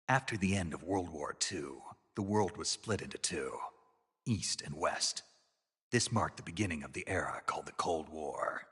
After the end of World War II, the world was split into two, East and West. This marked the beginning of the era called the Cold War.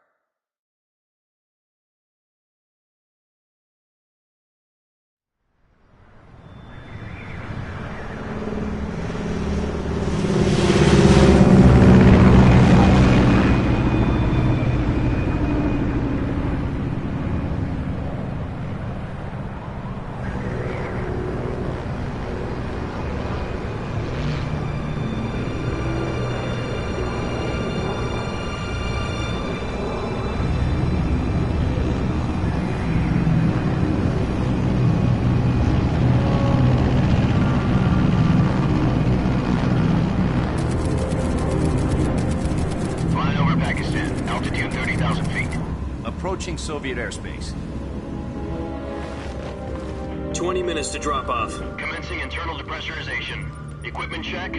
Approaching Soviet airspace. 20 minutes to drop off. Commencing internal depressurization. Equipment check.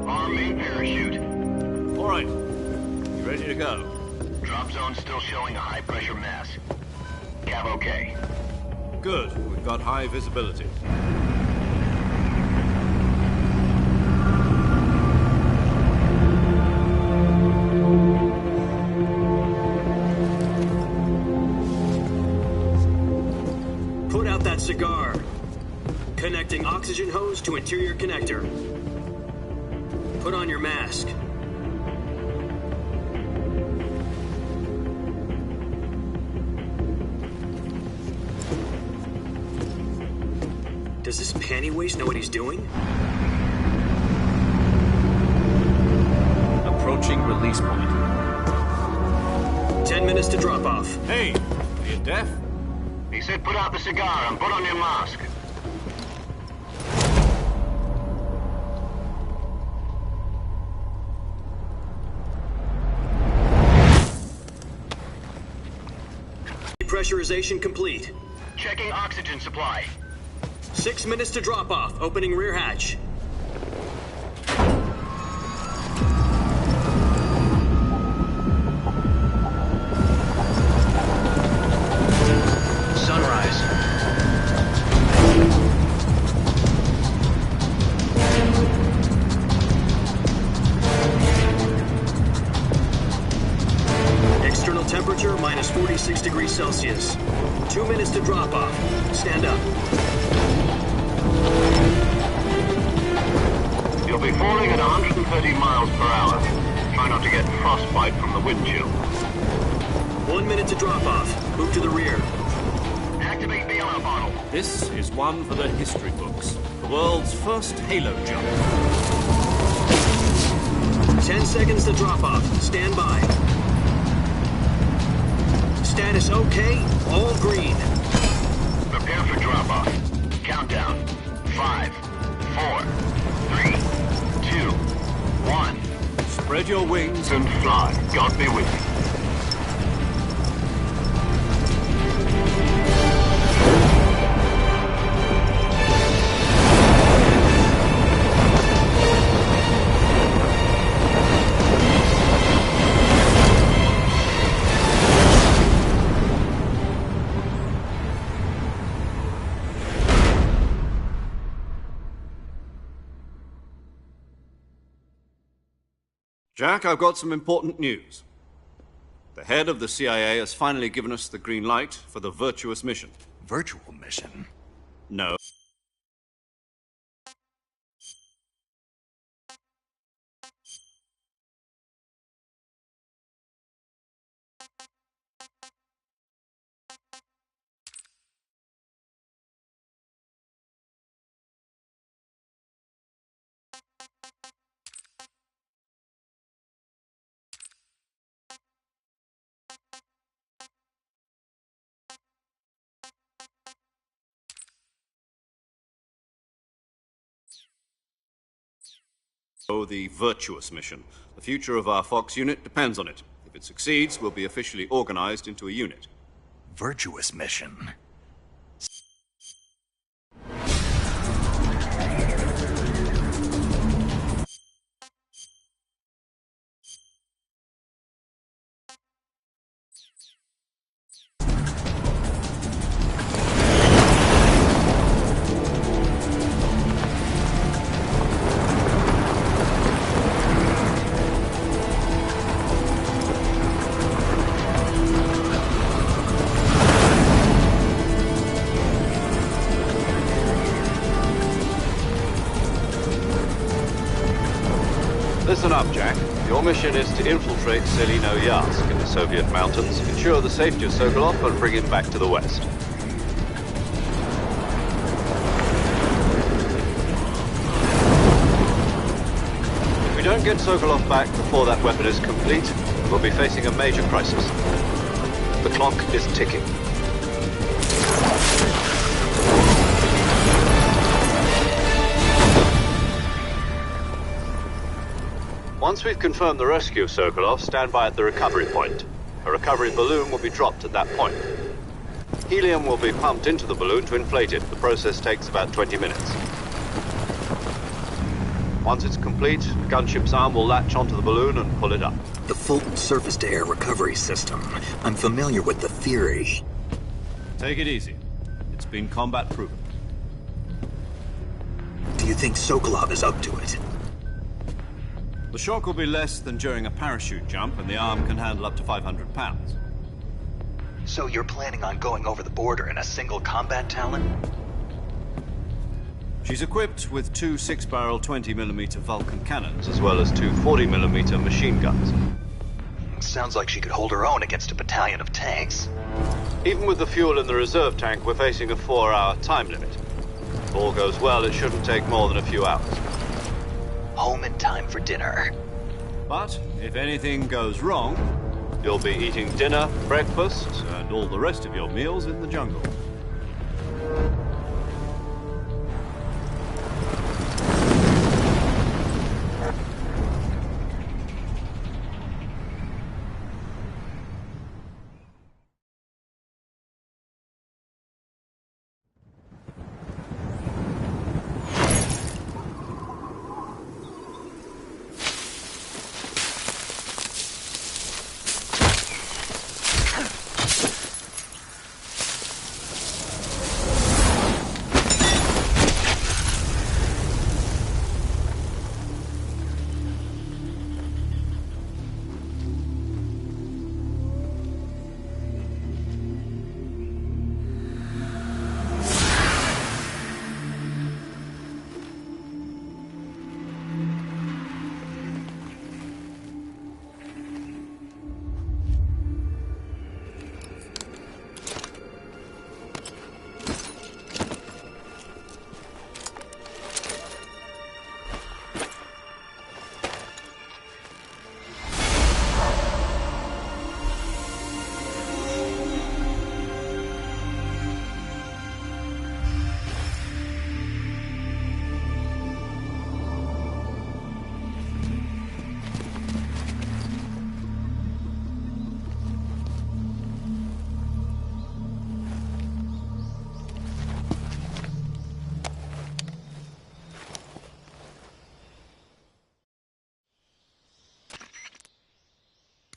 Arm main parachute. All right. You ready to go? Drop zone still showing a high pressure mass. Cav okay. Good. We've got high visibility. Cigar. Connecting oxygen hose to interior connector. Put on your mask. Does this panty waste know what he's doing? Approaching release point. 10 minutes to drop off. Hey, are you deaf? He said put out the cigar and put on your mask. Depressurization complete. Checking oxygen supply. 6 minutes to drop off. Opening rear hatch. Temperature minus 46 degrees Celsius. 2 minutes to drop off. Stand up. You'll be falling at 130 miles per hour. Try not to get frostbite from the wind chill. 1 minute to drop off. Move to the rear. Activate the yellow bottle. This is one for the history books. The world's first halo jump. 10 seconds to drop off. Stand by. Status okay, all green. Prepare for drop-off. Countdown. 5, 4, 3, 2, 1. Spread your wings And fly. God be with you. Jack, I've got some important news. The head of the CIA has finally given us the green light for the virtuous mission. Virtual mission? No. The virtuous mission. The future of our Fox unit depends on it. If it succeeds, we'll be officially organized into a unit. Virtuous mission? Listen up, Jack. Your mission is to infiltrate Selino-Yarsk in the Soviet mountains, ensure the safety of Sokolov, and bring him back to the west. If we don't get Sokolov back before that weapon is complete, we'll be facing a major crisis. The clock is ticking. Once we've confirmed the rescue of Sokolov, stand by at the recovery point. A recovery balloon will be dropped at that point. Helium will be pumped into the balloon to inflate it. The process takes about 20 minutes. Once it's complete, the gunship's arm will latch onto the balloon and pull it up. The Fulton surface-to-air recovery system. I'm familiar with the theory. Take it easy. It's been combat-proven. Do you think Sokolov is up to it? The shock will be less than during a parachute jump, and the arm can handle up to 500 pounds. So you're planning on going over the border in a single combat Talon? She's equipped with two 6-barrel 20mm Vulcan cannons, as well as two 40mm machine guns. Sounds like she could hold her own against a battalion of tanks. Even with the fuel in the reserve tank, we're facing a 4-hour time limit. If all goes well, it shouldn't take more than a few hours. Home in time for dinner. But if anything goes wrong, you'll be eating dinner, breakfast, and all the rest of your meals in the jungle.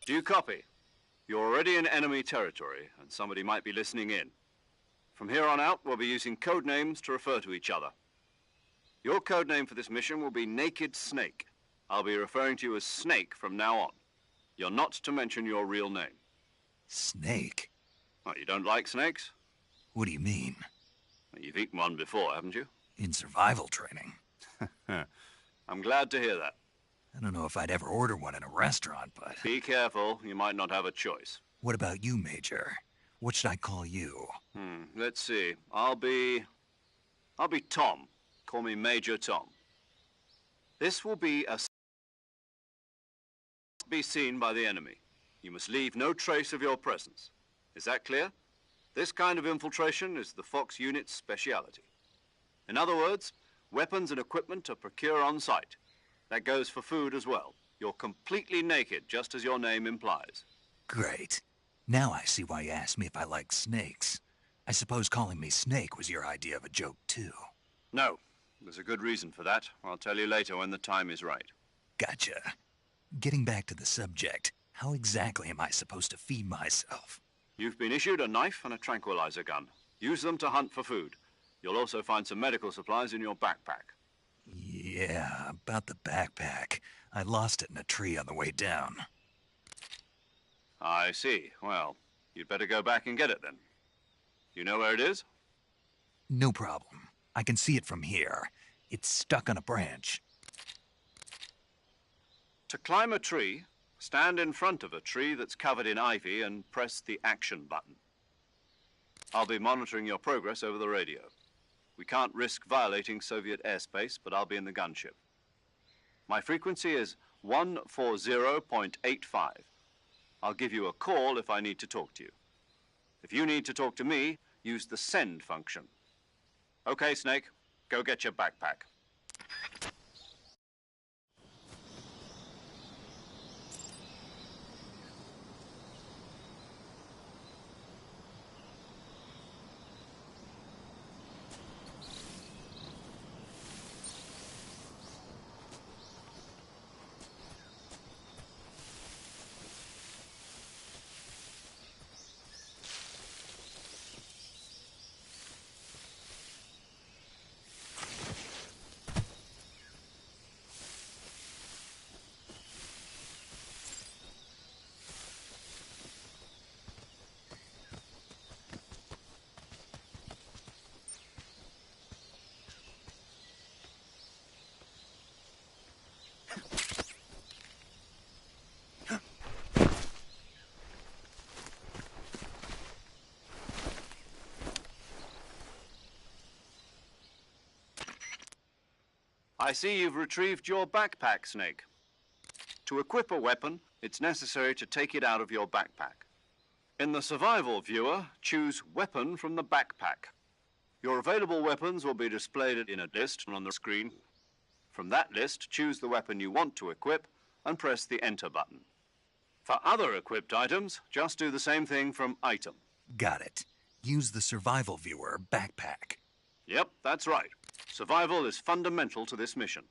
Do you copy? You're already in enemy territory, and somebody might be listening in. From here on out, we'll be using code names to refer to each other. Your code name for this mission will be Naked Snake. I'll be referring to you as Snake from now on. You're not to mention your real name. Snake? Oh, you don't like snakes? What do you mean? Well, you've eaten one before, haven't you? In survival training. I'm glad to hear that. I don't know if I'd ever order one in a restaurant, but... Be careful, you might not have a choice. What about you, Major? What should I call you? Let's see. I'll be Tom. Call me Major Tom. This will be be seen by the enemy. You must leave no trace of your presence. Is that clear? This kind of infiltration is the Fox unit's speciality. In other words, weapons and equipment are procured on site. That goes for food as well. You're completely naked, just as your name implies. Great. Now I see why you asked me if I like snakes. I suppose calling me Snake was your idea of a joke, too. No. There's a good reason for that. I'll tell you later when the time is right. Gotcha. Getting back to the subject, how exactly am I supposed to feed myself? You've been issued a knife and a tranquilizer gun. Use them to hunt for food. You'll also find some medical supplies in your backpack. Yeah, about the backpack. I lost it in a tree on the way down. I see. Well, you'd better go back and get it then. You know where it is? No problem. I can see it from here. It's stuck on a branch. To climb a tree, stand in front of a tree that's covered in ivy and press the action button. I'll be monitoring your progress over the radio. We can't risk violating Soviet airspace, but I'll be in the gunship. My frequency is 140.85. I'll give you a call if I need to talk to you. If you need to talk to me, use the send function. Okay, Snake, go get your backpack. I see you've retrieved your backpack, Snake. To equip a weapon, it's necessary to take it out of your backpack. In the survival viewer, choose Weapon from the backpack. Your available weapons will be displayed in a list on the screen. From that list, choose the weapon you want to equip and press the Enter button. For other equipped items, just do the same thing from Item. Got it. Use the survival viewer backpack. Yep, that's right. Survival is fundamental to this mission.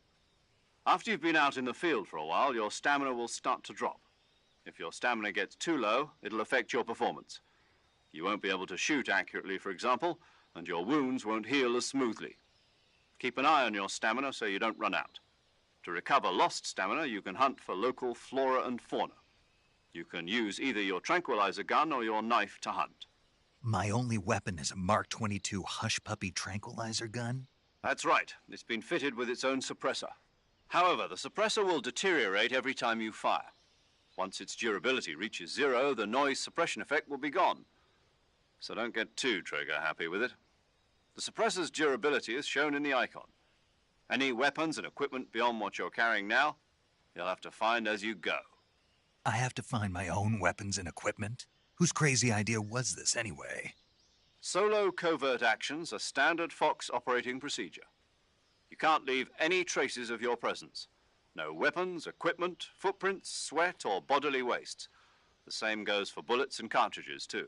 After you've been out in the field for a while, your stamina will start to drop. If your stamina gets too low, it'll affect your performance. You won't be able to shoot accurately, for example, and your wounds won't heal as smoothly. Keep an eye on your stamina so you don't run out. To recover lost stamina, you can hunt for local flora and fauna. You can use either your tranquilizer gun or your knife to hunt. My only weapon is a Mark 22 Hush Puppy tranquilizer gun? That's right. It's been fitted with its own suppressor. However, the suppressor will deteriorate every time you fire. Once its durability reaches 0, the noise suppression effect will be gone. So don't get too trigger-happy with it. The suppressor's durability is shown in the icon. Any weapons and equipment beyond what you're carrying now, you'll have to find as you go. I have to find my own weapons and equipment? Whose crazy idea was this, anyway? Solo covert actions are standard Fox operating procedure. You can't leave any traces of your presence. No weapons, equipment, footprints, sweat, or bodily waste. The same goes for bullets and cartridges, too.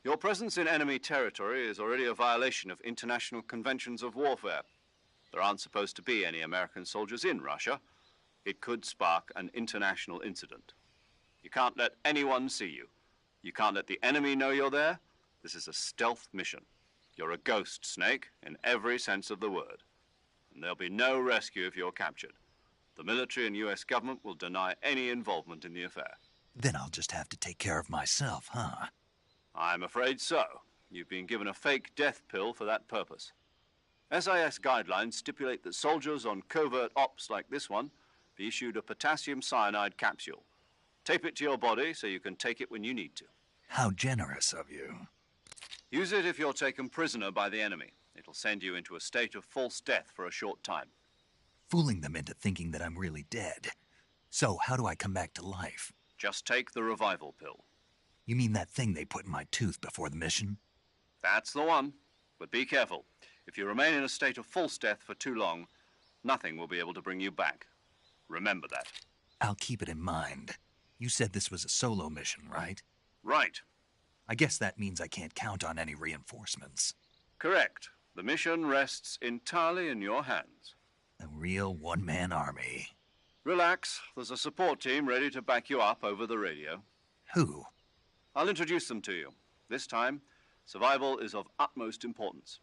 Your presence in enemy territory is already a violation of international conventions of warfare. There aren't supposed to be any American soldiers in Russia. It could spark an international incident. You can't let anyone see you. You can't let the enemy know you're there. This is a stealth mission. You're a ghost, Snake, in every sense of the word. And there'll be no rescue if you're captured. The military and U.S. government will deny any involvement in the affair. Then I'll just have to take care of myself, huh? I'm afraid so. You've been given a fake death pill for that purpose. SIS guidelines stipulate that soldiers on covert ops like this one be issued a potassium cyanide capsule. Tape it to your body so you can take it when you need to. How generous of you. Use it if you're taken prisoner by the enemy. It'll send you into a state of false death for a short time. Fooling them into thinking that I'm really dead. So, how do I come back to life? Just take the revival pill. You mean that thing they put in my tooth before the mission? That's the one. But be careful. If you remain in a state of false death for too long, nothing will be able to bring you back. Remember that. I'll keep it in mind. You said this was a solo mission, right? Right. I guess that means I can't count on any reinforcements. Correct. The mission rests entirely in your hands. A real one-man army. Relax. There's a support team ready to back you up over the radio. Who? I'll introduce them to you. This time, survival is of utmost importance.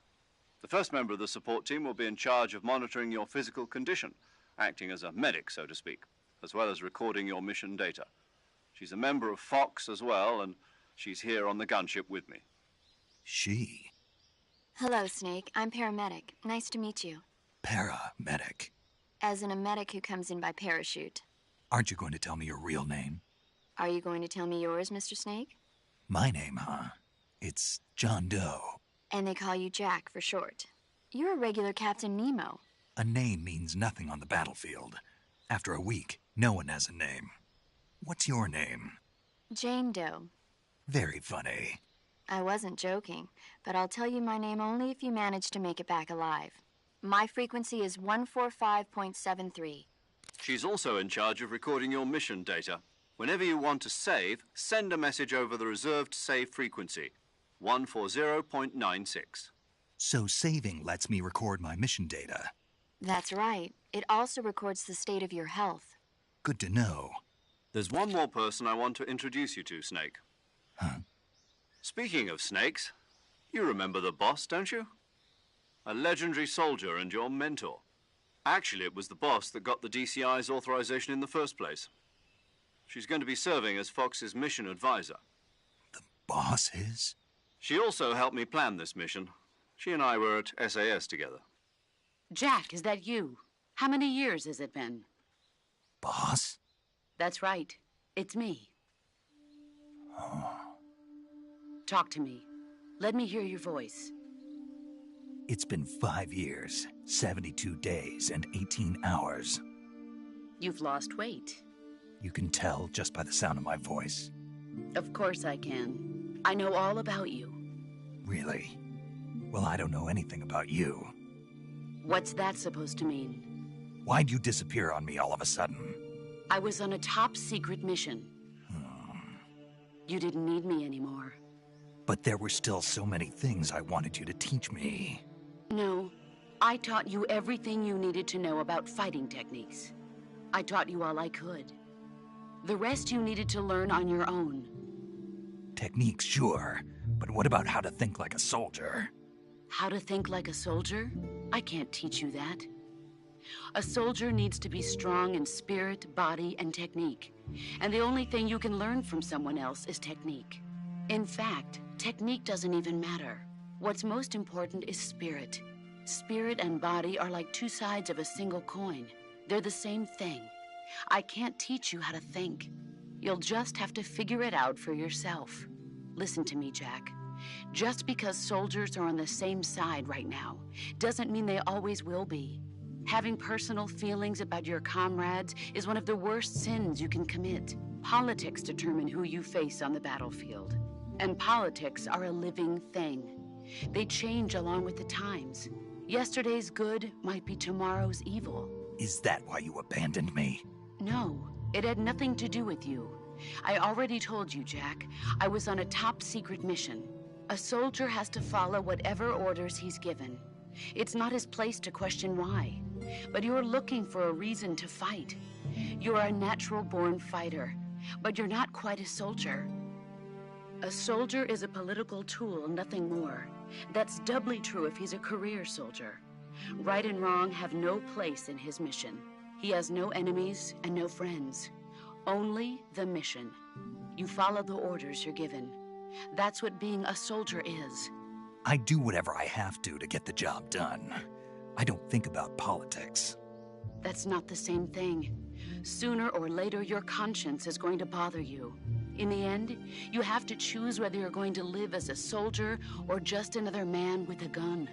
The first member of the support team will be in charge of monitoring your physical condition, acting as a medic, so to speak, as well as recording your mission data. She's a member of Fox as well, and she's here on the gunship with me. She? Hello, Snake. I'm paramedic. Nice to meet you. Paramedic. As in a medic who comes in by parachute. Aren't you going to tell me your real name? Are you going to tell me yours, Mr. Snake? My name, huh? It's John Doe. And they call you Jack for short. You're a regular Captain Nemo. A name means nothing on the battlefield. After a week, no one has a name. What's your name? Jane Doe. Very funny. I wasn't joking, but I'll tell you my name only if you manage to make it back alive. My frequency is 145.73. She's also in charge of recording your mission data. Whenever you want to save, send a message over the reserved save frequency, 140.96. So saving lets me record my mission data. That's right. It also records the state of your health. Good to know. There's one more person I want to introduce you to, Snake. Huh? Speaking of snakes, you remember the boss, don't you? A legendary soldier and your mentor. Actually, it was the boss that got the DCI's authorization in the first place. She's going to be serving as Fox's mission advisor. The boss is? She also helped me plan this mission. She and I were at SAS together. Jack, is that you? How many years has it been? Boss? That's right. It's me. Oh. Talk to me. Let me hear your voice. It's been 5 years, 72 days, and 18 hours. You've lost weight. You can tell just by the sound of my voice. Of course I can. I know all about you. Really? Well, I don't know anything about you. What's that supposed to mean? Why'd you disappear on me all of a sudden? I was on a top-secret mission. You didn't need me anymore. But there were still so many things I wanted you to teach me. No, I taught you everything you needed to know about fighting techniques. I taught you all I could. The rest you needed to learn on your own. Techniques, sure. But what about how to think like a soldier? How to think like a soldier? I can't teach you that. A soldier needs to be strong in spirit, body, and technique. And the only thing you can learn from someone else is technique. In fact, technique doesn't even matter. What's most important is spirit. Spirit and body are like two sides of a single coin. They're the same thing. I can't teach you how to think. You'll just have to figure it out for yourself. Listen to me, Jack. Just because soldiers are on the same side right now doesn't mean they always will be. Having personal feelings about your comrades is one of the worst sins you can commit. Politics determine who you face on the battlefield. And politics are a living thing. They change along with the times. Yesterday's good might be tomorrow's evil. Is that why you abandoned me? No, it had nothing to do with you. I already told you, Jack. I was on a top-secret mission. A soldier has to follow whatever orders he's given. It's not his place to question why. But you're looking for a reason to fight. You're a natural-born fighter, but you're not quite a soldier. A soldier is a political tool, nothing more. That's doubly true if he's a career soldier. Right and wrong have no place in his mission. He has no enemies and no friends. Only the mission. You follow the orders you're given. That's what being a soldier is. I do whatever I have to get the job done. I don't think about politics. That's not the same thing. Sooner or later, your conscience is going to bother you. In the end, you have to choose whether you're going to live as a soldier or just another man with a gun.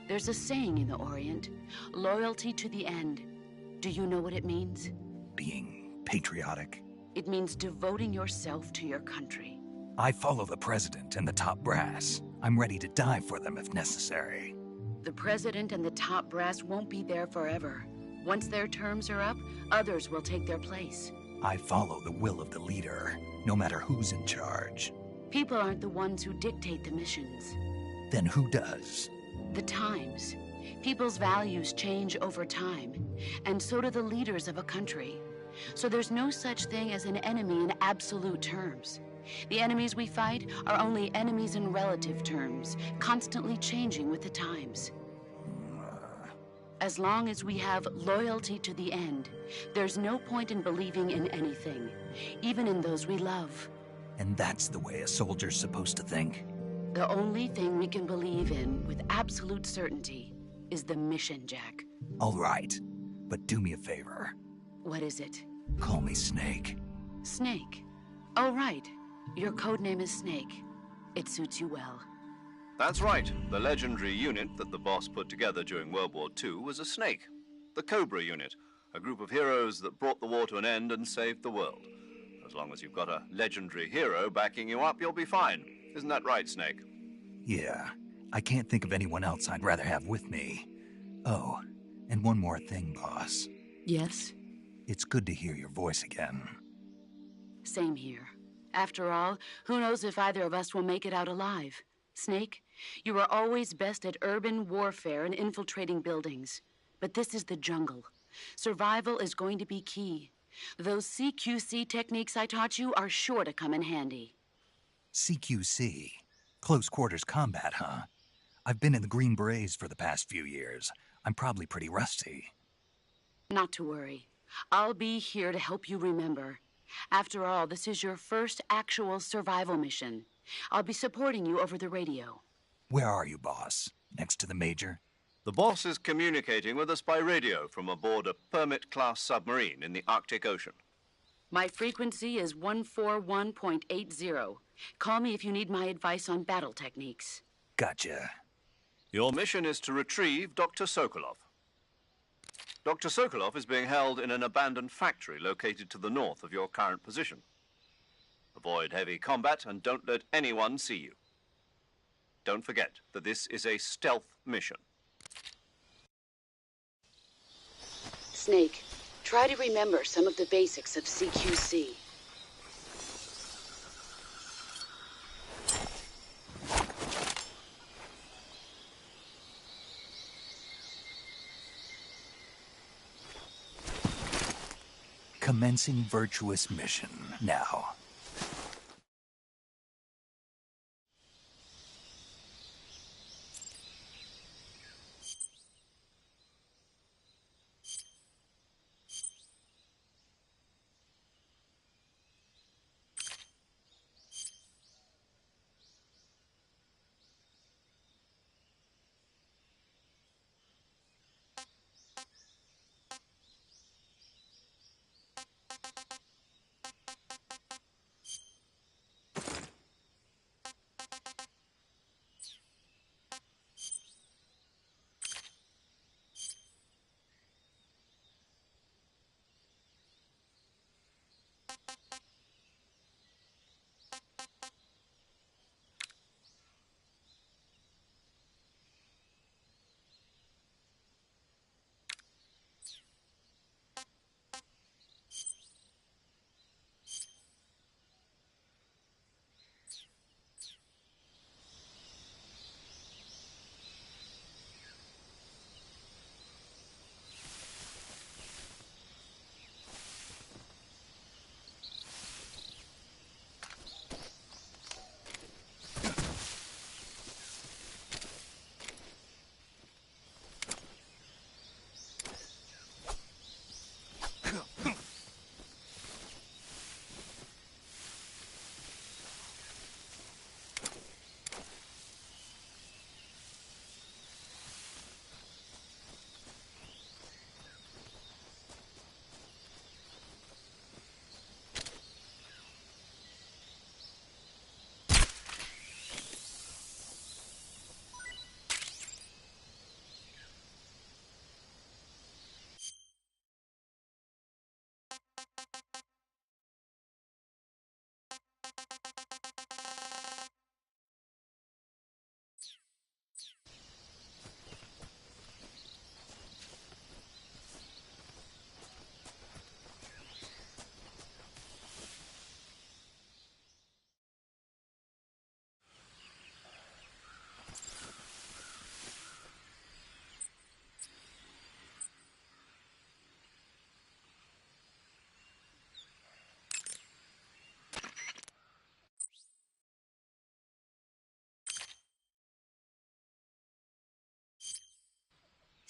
There's a saying in the Orient, loyalty to the end. Do you know what it means? Being patriotic. It means devoting yourself to your country. I follow the president and the top brass. I'm ready to die for them if necessary. The president and the top brass won't be there forever. Once their terms are up, others will take their place. I follow the will of the leader, no matter who's in charge. People aren't the ones who dictate the missions. Then who does? The times. People's values change over time, and so do the leaders of a country. So there's no such thing as an enemy in absolute terms. The enemies we fight are only enemies in relative terms, constantly changing with the times. As long as we have loyalty to the end, there's no point in believing in anything, even in those we love. And that's the way a soldier's supposed to think? The only thing we can believe in with absolute certainty is the mission, Jack. All right, but do me a favor. What is it? Call me Snake. Snake. Oh, right. Your code name is Snake. It suits you well. That's right. The legendary unit that the boss put together during World War II was a snake. The Cobra unit, a group of heroes that brought the war to an end and saved the world. As long as you've got a legendary hero backing you up, you'll be fine. Isn't that right, Snake? Yeah, I can't think of anyone else I'd rather have with me. Oh, and one more thing, boss. Yes? It's good to hear your voice again. Same here. After all, who knows if either of us will make it out alive? Snake, you are always best at urban warfare and infiltrating buildings. But this is the jungle. Survival is going to be key. Those CQC techniques I taught you are sure to come in handy. CQC? Close quarters combat, huh? I've been in the Green Berets for the past few years. I'm probably pretty rusty. Not to worry. I'll be here to help you remember. After all, this is your first actual survival mission. I'll be supporting you over the radio. Where are you, boss? Next to the Major? The boss is communicating with us by radio from aboard a Permit-class submarine in the Arctic Ocean. My frequency is 141.80. Call me if you need my advice on battle techniques. Gotcha. Your mission is to retrieve Dr. Sokolov. Dr. Sokolov is being held in an abandoned factory located to the north of your current position. Avoid heavy combat and don't let anyone see you. Don't forget that this is a stealth mission. Snake, try to remember some of the basics of CQC. Commencing virtuous mission now.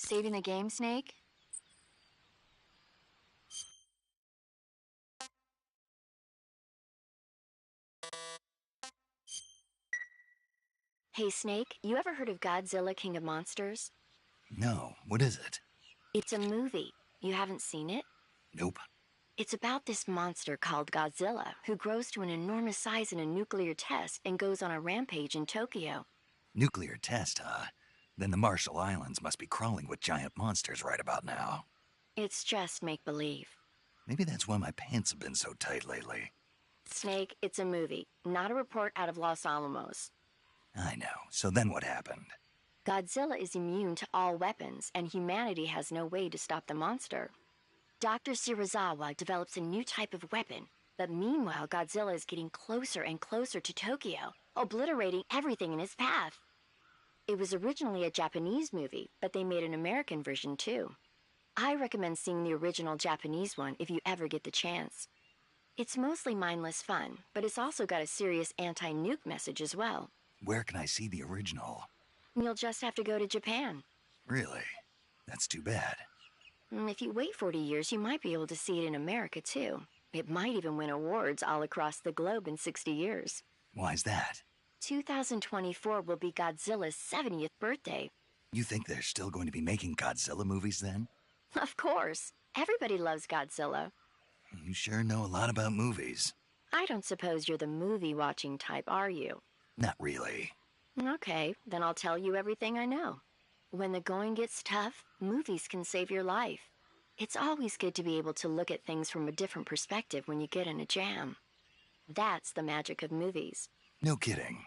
Saving the game, Snake? Hey, Snake, you ever heard of Godzilla, King of Monsters? No, what is it? It's a movie. You haven't seen it? Nope. It's about this monster called Godzilla, who grows to an enormous size in a nuclear test and goes on a rampage in Tokyo. Nuclear test, huh? Then the Marshall Islands must be crawling with giant monsters right about now. It's just make-believe. Maybe that's why my pants have been so tight lately. Snake, it's a movie, not a report out of Los Alamos. I know. So then what happened? Godzilla is immune to all weapons, and humanity has no way to stop the monster. Dr. Shirazawa develops a new type of weapon, but meanwhile Godzilla is getting closer and closer to Tokyo, obliterating everything in his path. It was originally a Japanese movie, but they made an American version too. I recommend seeing the original Japanese one if you ever get the chance. It's mostly mindless fun, but it's also got a serious anti-nuke message as well. Where can I see the original? You'll just have to go to Japan. Really? That's too bad. If you wait 40 years, you might be able to see it in America too. It might even win awards all across the globe in 60 years. Why's that? 2024 will be Godzilla's 70th birthday. You think they're still going to be making Godzilla movies then? Of course. Everybody loves Godzilla. You sure know a lot about movies. I don't suppose you're the movie-watching type, are you? Not really. Okay, then I'll tell you everything I know. When the going gets tough, movies can save your life. It's always good to be able to look at things from a different perspective when you get in a jam. That's the magic of movies. No kidding.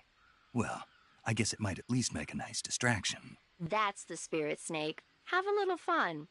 Well, I guess it might at least make a nice distraction. That's the spirit, Snake. Have a little fun.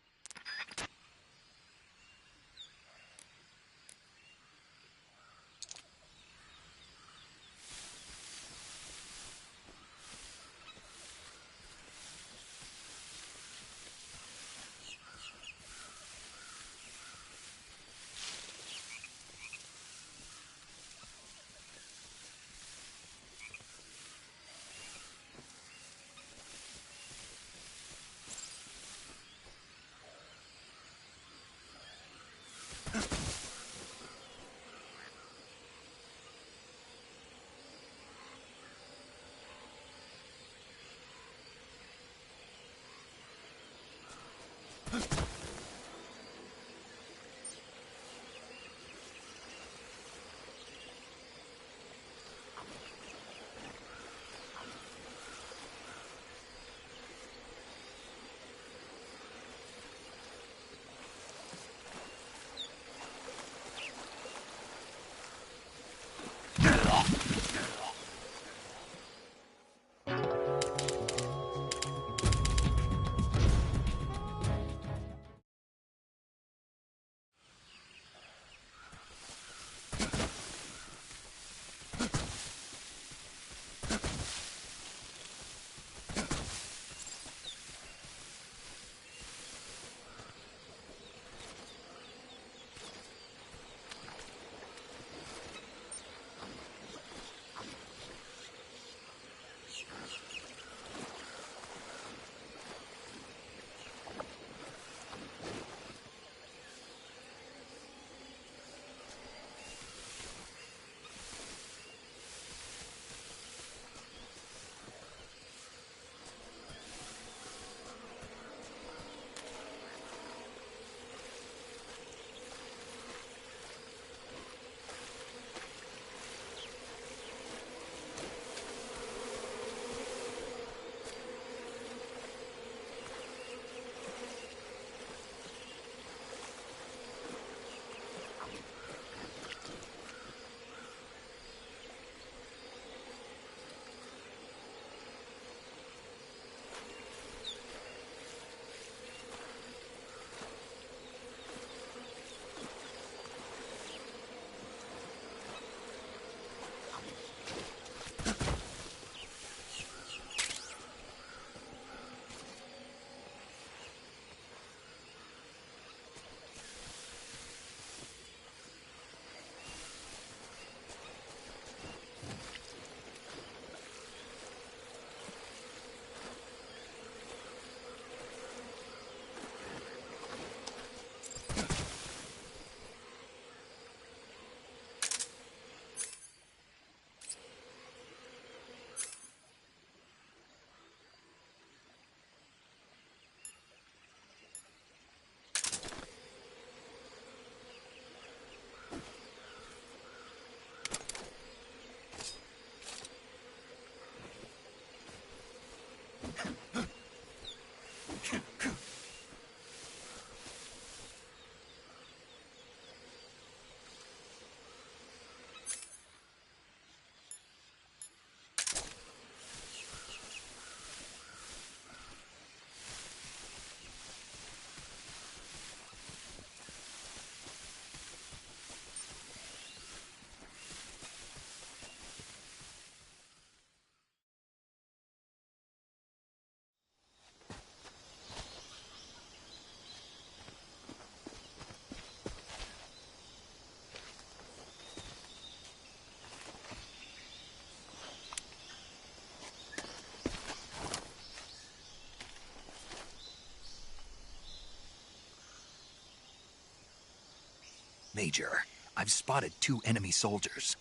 Major, I've spotted 2 enemy soldiers.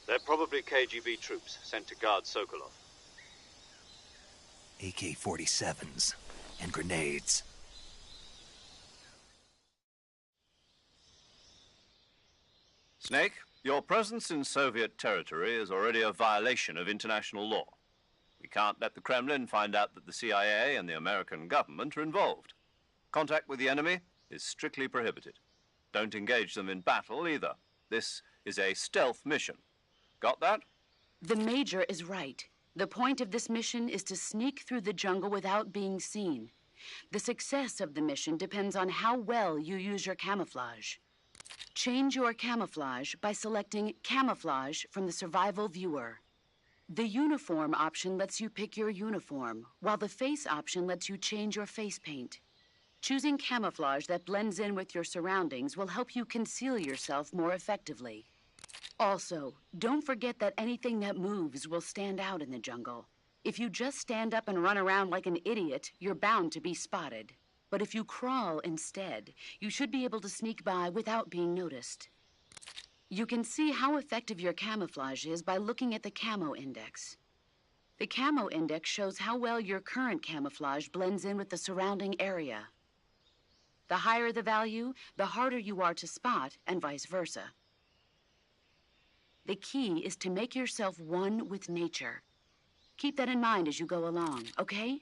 They're probably KGB troops sent to guard Sokolov. AK-47s and grenades. Snake, your presence in Soviet territory is already a violation of international law. We can't let the Kremlin find out that the CIA and the American government are involved. Contact with the enemy is strictly prohibited. Don't engage them in battle either. This is a stealth mission. Got that? The Major is right. The point of this mission is to sneak through the jungle without being seen. The success of the mission depends on how well you use your camouflage. Change your camouflage by selecting Camouflage from the Survival Viewer. The Uniform option lets you pick your uniform, while the Face option lets you change your face paint. Choosing camouflage that blends in with your surroundings will help you conceal yourself more effectively. Also, don't forget that anything that moves will stand out in the jungle. If you just stand up and run around like an idiot, you're bound to be spotted. But if you crawl instead, you should be able to sneak by without being noticed. You can see how effective your camouflage is by looking at the Camo Index. The Camo Index shows how well your current camouflage blends in with the surrounding area. The higher the value, the harder you are to spot, and vice versa. The key is to make yourself one with nature. Keep that in mind as you go along, okay?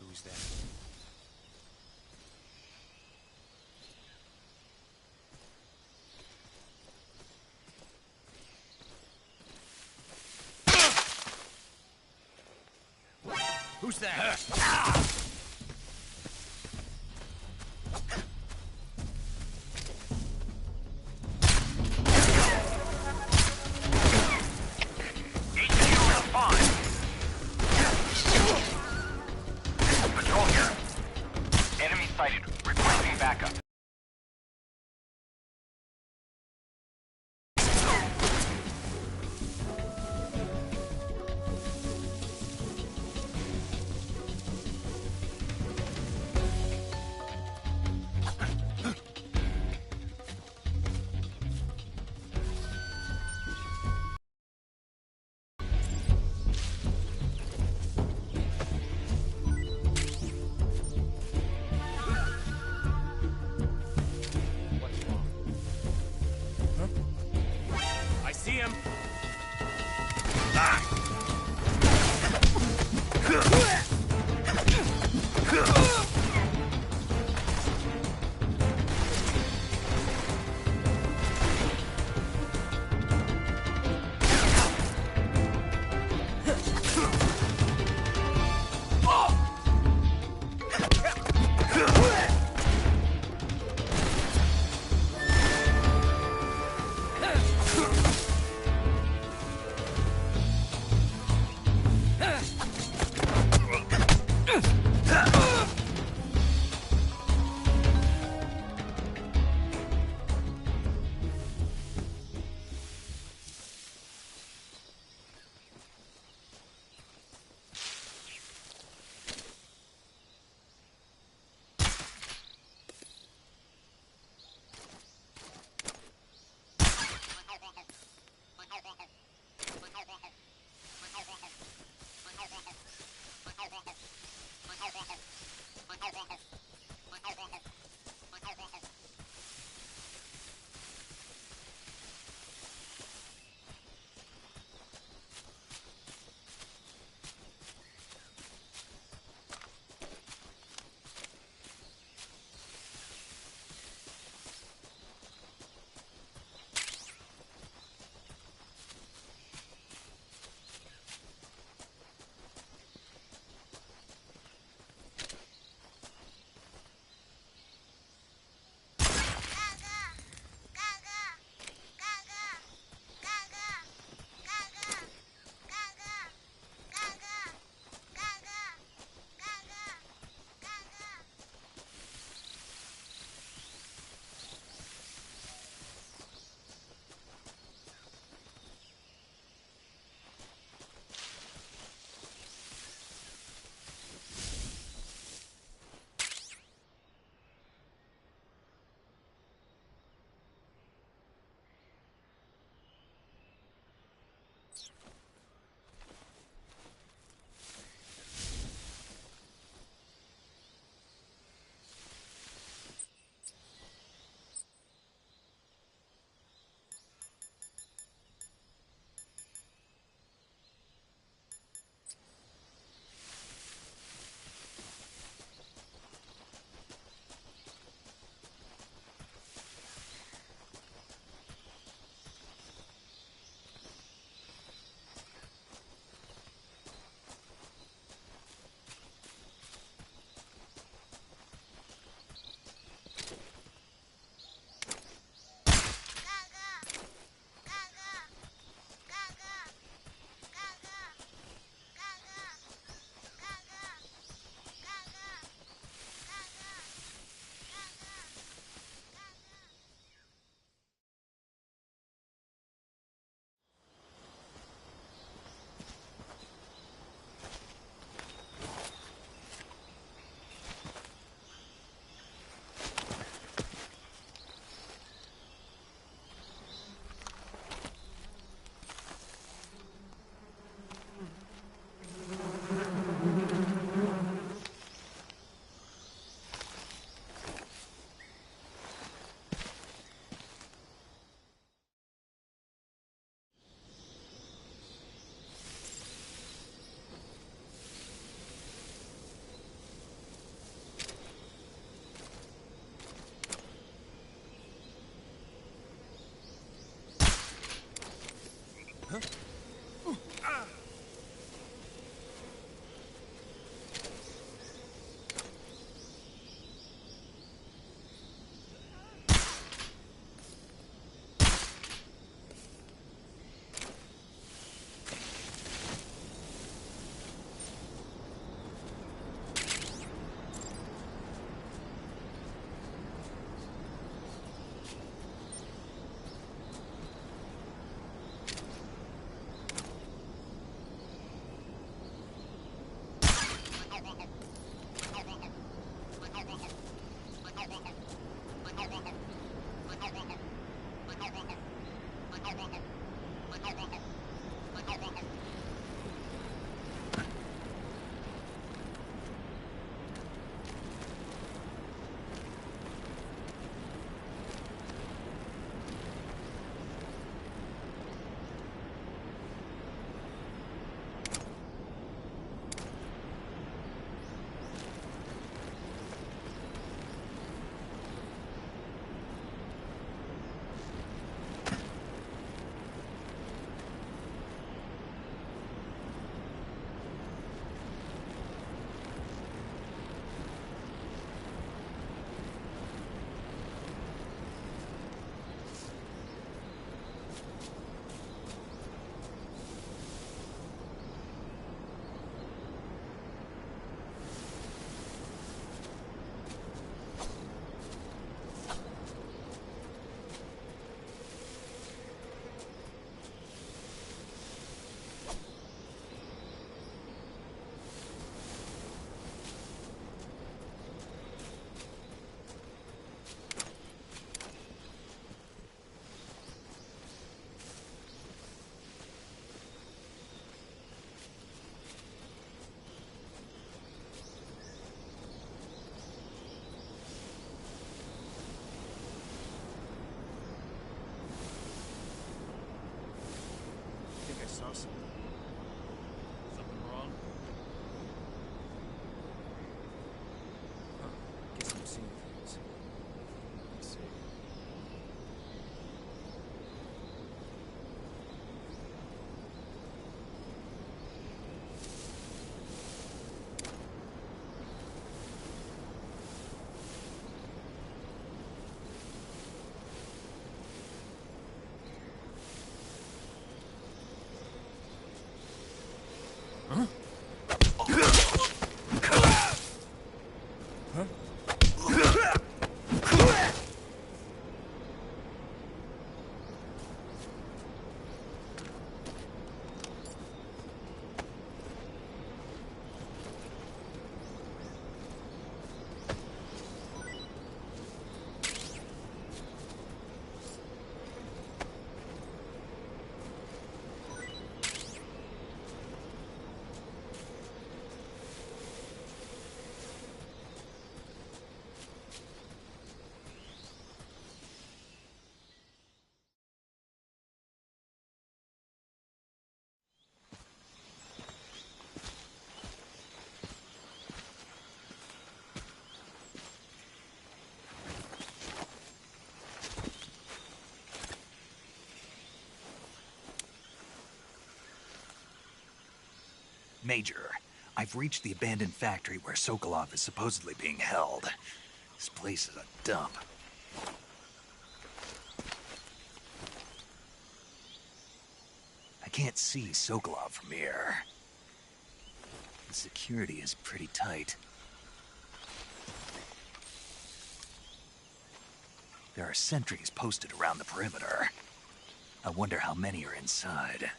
Who's that? Who's that? Patrol here. Enemy sighted. Requesting backup. Major, I've reached the abandoned factory where Sokolov is supposedly being held. This place is a dump. I can't see Sokolov from here. The security is pretty tight. There are sentries posted around the perimeter. I wonder how many are inside.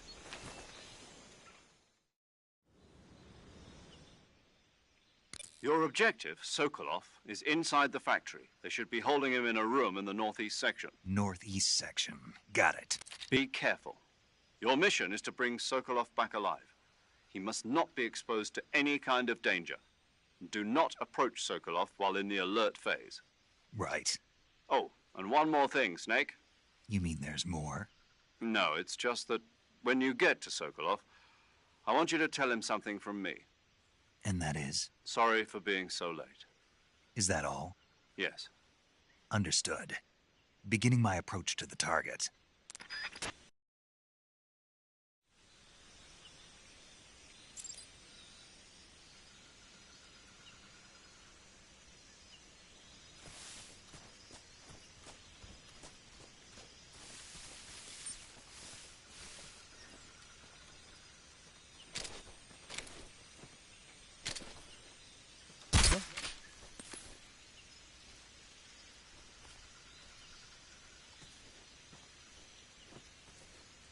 Your objective, Sokolov, is inside the factory. They should be holding him in a room in the northeast section. Northeast section. Got it. Be careful. Your mission is to bring Sokolov back alive. He must not be exposed to any kind of danger. Do not approach Sokolov while in the alert phase. Right. Oh, and one more thing, Snake. You mean there's more? No, it's just that when you get to Sokolov, I want you to tell him something from me. And that is? Sorry for being so late. Is that all? Yes. Understood. Beginning my approach to the target.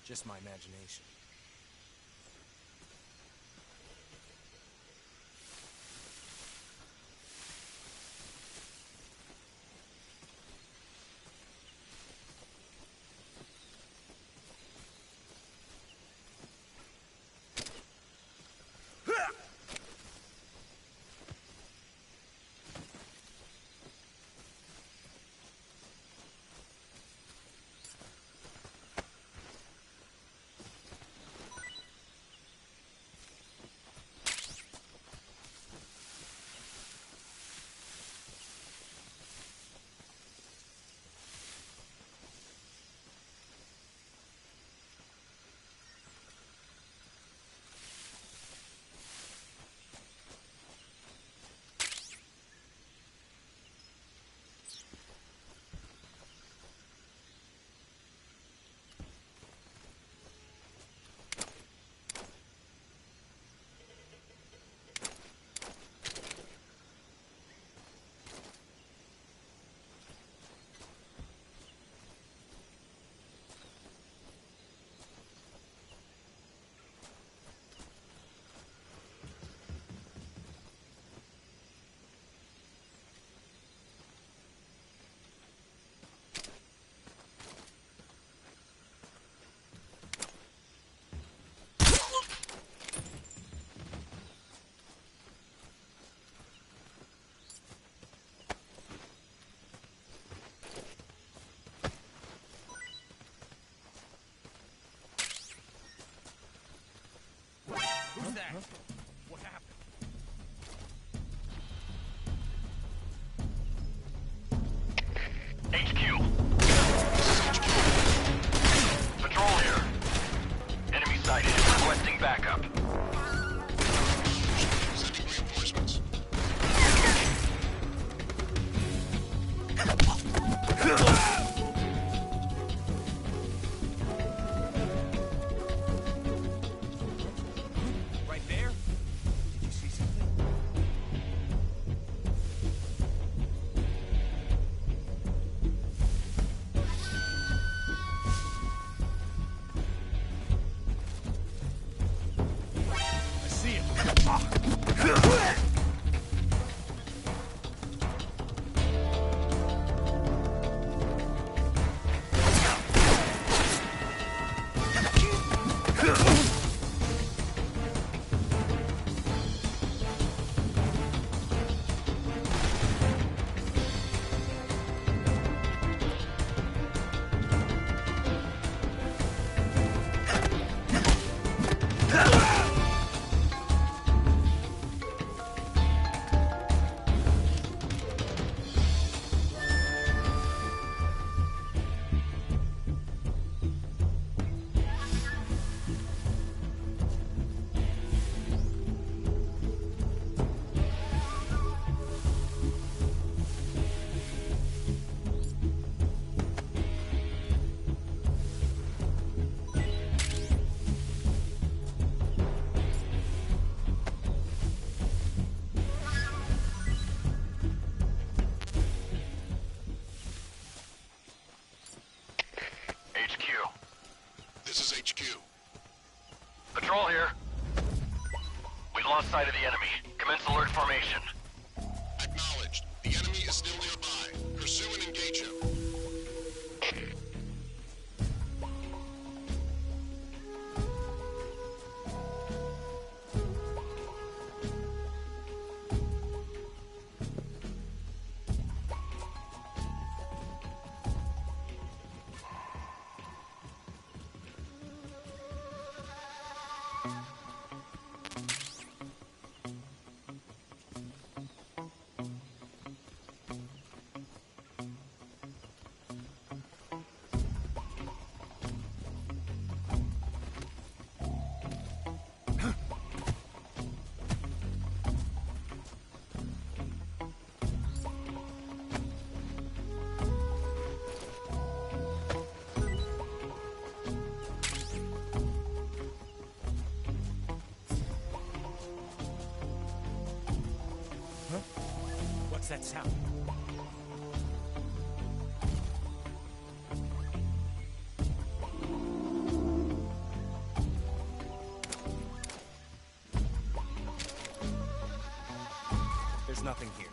Just my imagination. Who's that? What happened? HQ. Patrol here. Enemy sighted. Requesting backup. Reinforcements. Right there? outside of the enemy. Commence alert formation. Acknowledged. The enemy is still nearby. Pursue and engage him. What's that sound? There's nothing here.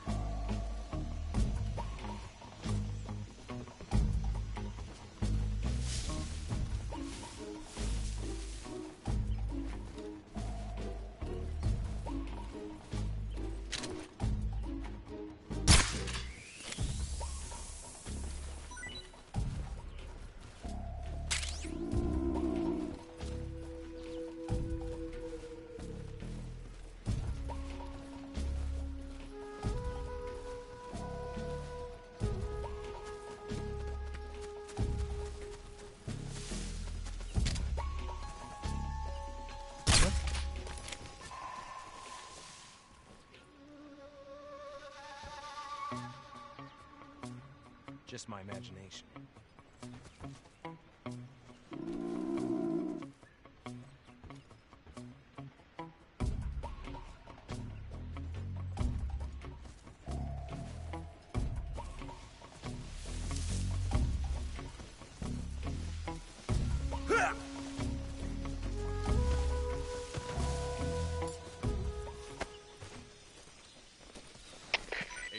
Just my imagination.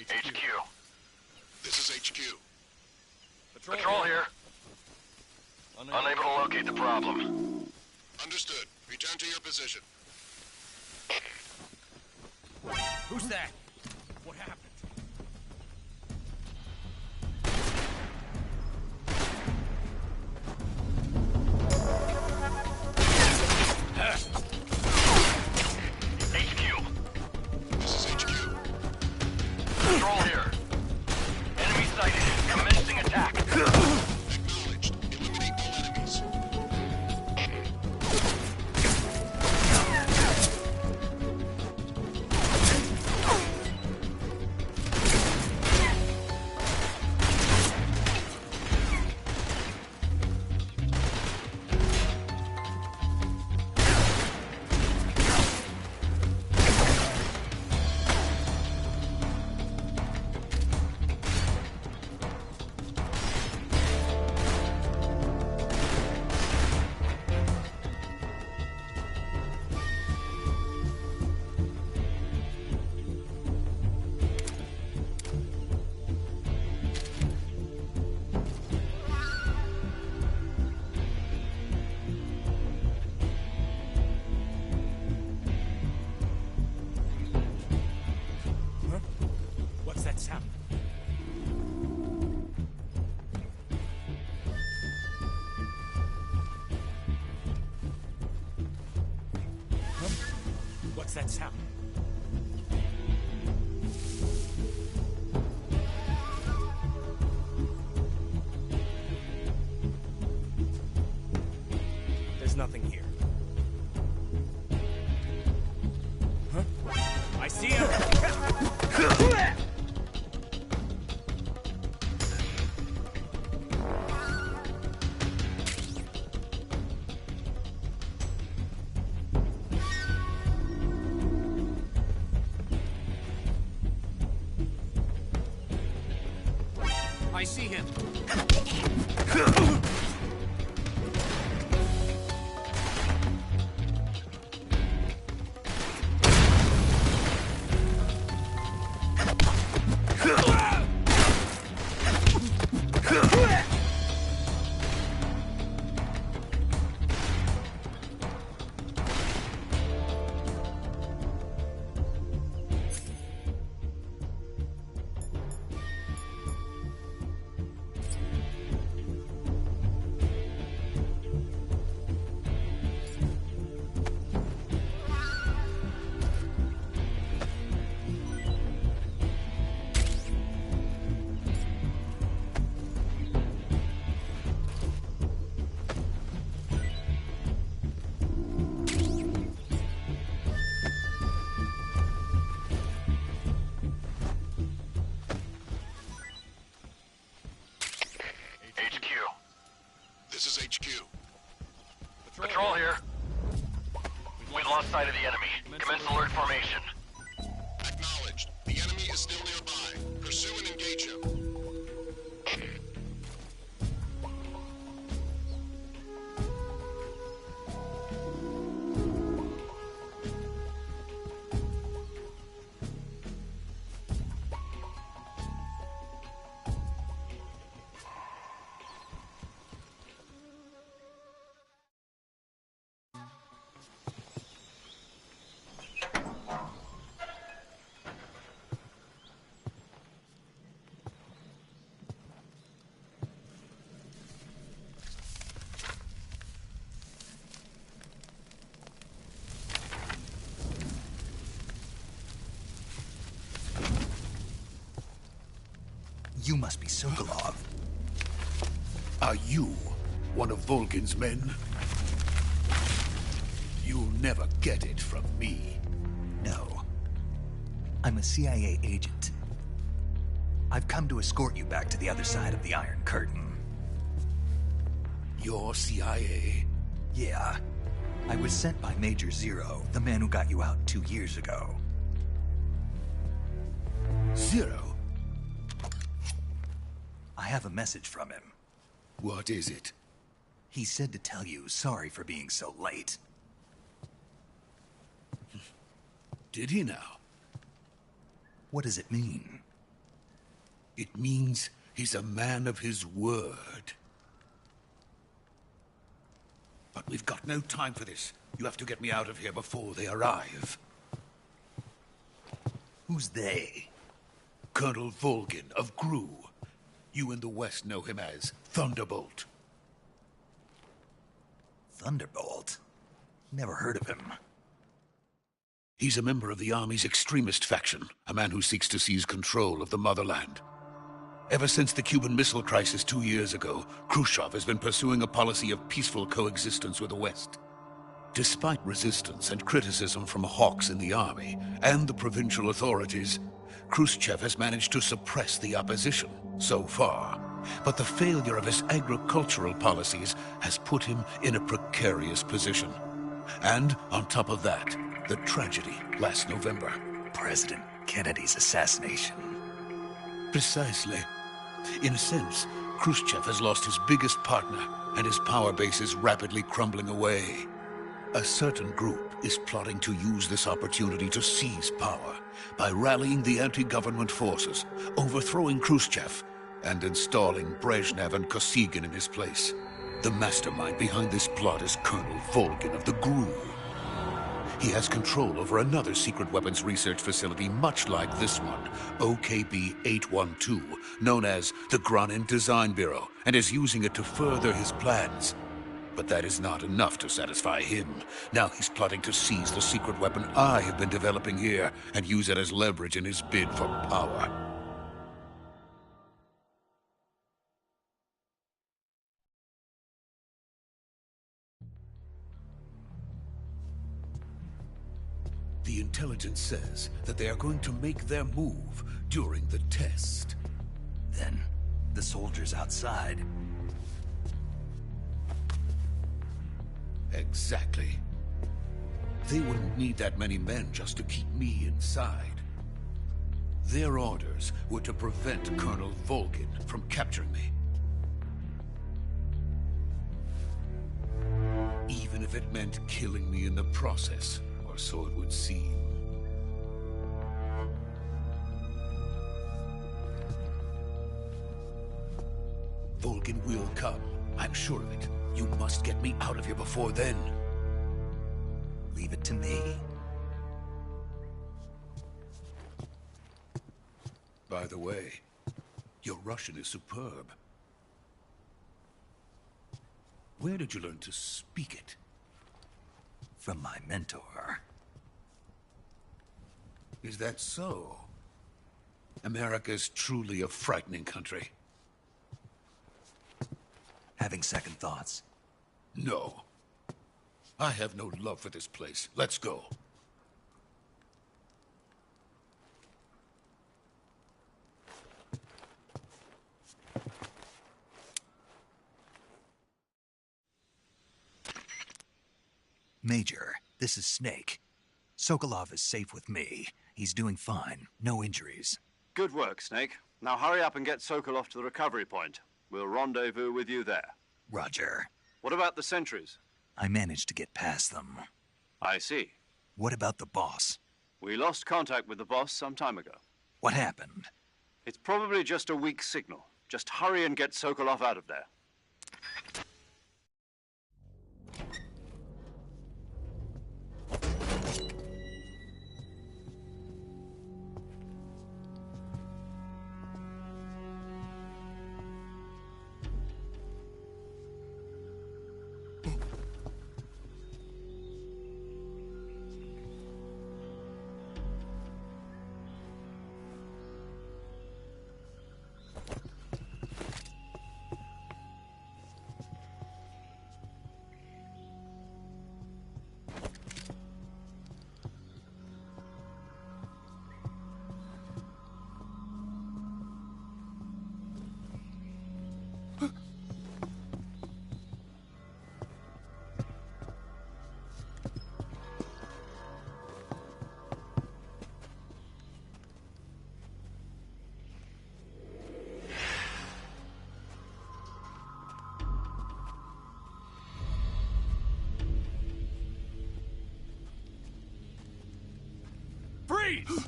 HQ. This is HQ. Patrol here. Unable to locate the problem. Understood. Return to your position. Who's that? What happened? HQ. This is HQ. Patrol here. Enemy sighted. Commencing attack. Acknowledged. Eliminate all enemies. What's that sound? What's that sound? There's nothing here. Huh? I see him! I see him. This is HQ. Patrol here. We've lost sight of the enemy. Commence alert formation. Acknowledged. The enemy is still nearby. Pursue and engage him. You must be Sokolov. Are you one of Volgin's men? You'll never get it from me. No. I'm a CIA agent. I've come to escort you back to the other side of the Iron Curtain. You're CIA? Yeah. I was sent by Major Zero, the man who got you out 2 years ago. Zero? I have a message from him. What is it? He said to tell you sorry for being so late. Did he now? What does it mean? It means he's a man of his word. But we've got no time for this. You have to get me out of here before they arrive. Who's they? Colonel Volgin of GRU. You in the West know him as Thunderbolt. Thunderbolt? Never heard of him. He's a member of the Army's extremist faction, a man who seeks to seize control of the motherland. Ever since the Cuban Missile Crisis 2 years ago, Khrushchev has been pursuing a policy of peaceful coexistence with the West. Despite resistance and criticism from hawks in the Army and the provincial authorities, Khrushchev has managed to suppress the opposition so far. But the failure of his agricultural policies has put him in a precarious position. And on top of that, the tragedy last November. President Kennedy's assassination. Precisely. In a sense, Khrushchev has lost his biggest partner, and his power base is rapidly crumbling away. A certain group is plotting to use this opportunity to seize power by rallying the anti-government forces, overthrowing Khrushchev, and installing Brezhnev and Kosygin in his place. The mastermind behind this plot is Colonel Volgin of the GRU. He has control over another secret weapons research facility much like this one, OKB-812, known as the Granin Design Bureau, and is using it to further his plans. But that is not enough to satisfy him. Now he's plotting to seize the secret weapon I have been developing here and use it as leverage in his bid for power. The intelligence says that they are going to make their move during the test. Then, the soldiers outside. Exactly. They wouldn't need that many men just to keep me inside. Their orders were to prevent Colonel Volgin from capturing me. Even if it meant killing me in the process, or so it would seem. Vulcan will come. I'm sure of it. You must get me out of here before then. Leave it to me. By the way, your Russian is superb. Where did you learn to speak it? From my mentor. Is that so? America's truly a frightening country. Having second thoughts? No. I have no love for this place. Let's go. Major, this is Snake. Sokolov is safe with me. He's doing fine. No injuries. Good work, Snake. Now hurry up and get Sokolov to the recovery point. We'll rendezvous with you there. Roger. What about the sentries? I managed to get past them. I see. What about the boss? We lost contact with the boss some time ago. What happened? It's probably just a weak signal. Just hurry and get Sokolov out of there. Freeze!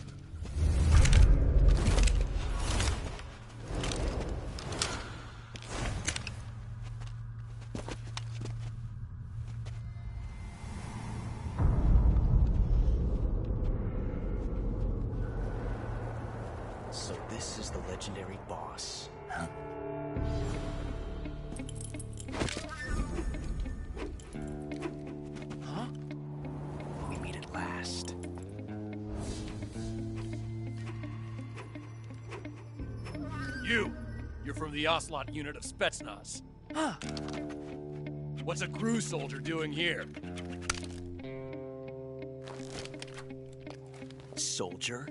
So this is the legendary boss. Huh? Huh? We meet at last. You're from the Ocelot unit of Spetsnaz. Huh. What's a crew soldier doing here? Soldier?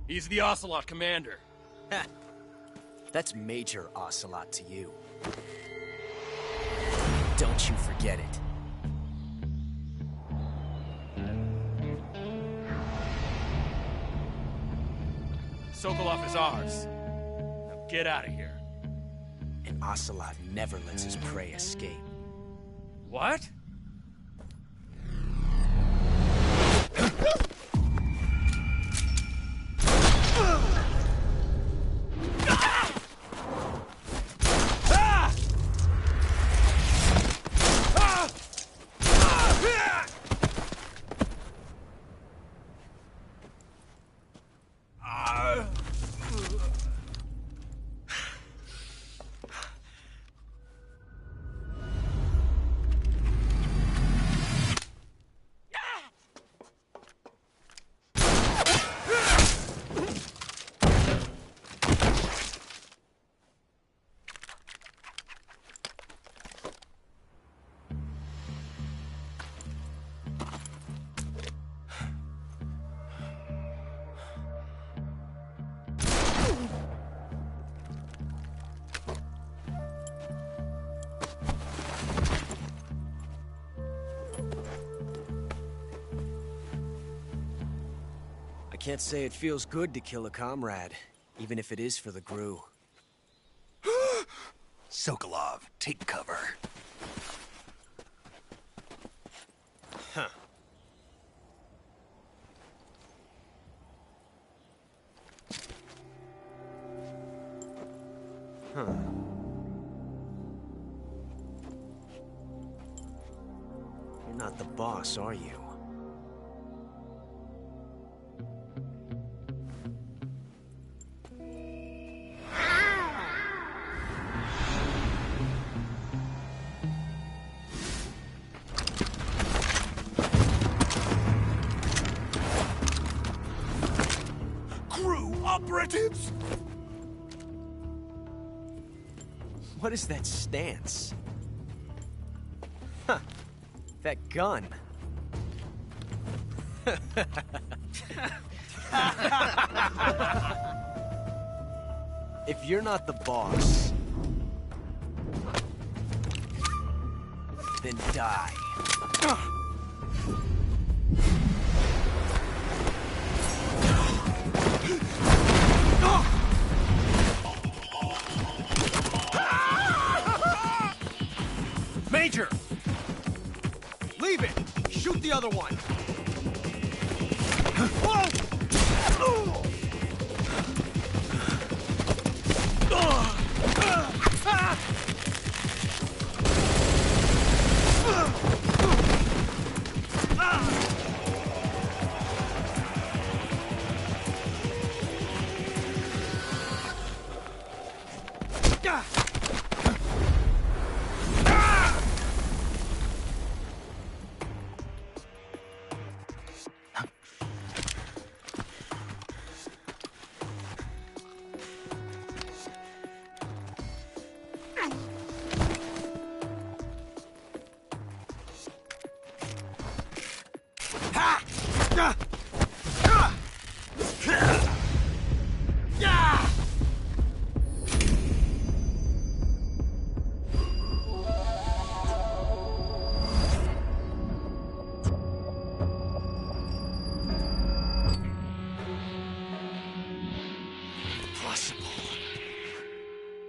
He's the Ocelot commander. Ha! That's Major Ocelot to you. Don't you forget it. Sokolov is ours. Now get out of here. And Ocelot never lets his prey escape. What? I can't say it feels good to kill a comrade, even if it is for the GRU. Sokolov, take cover. not the boss, are you? Crew operatives! What is that stance? Huh. That gun. If you're not the boss, then die. Major! Leave it! Shoot the other one!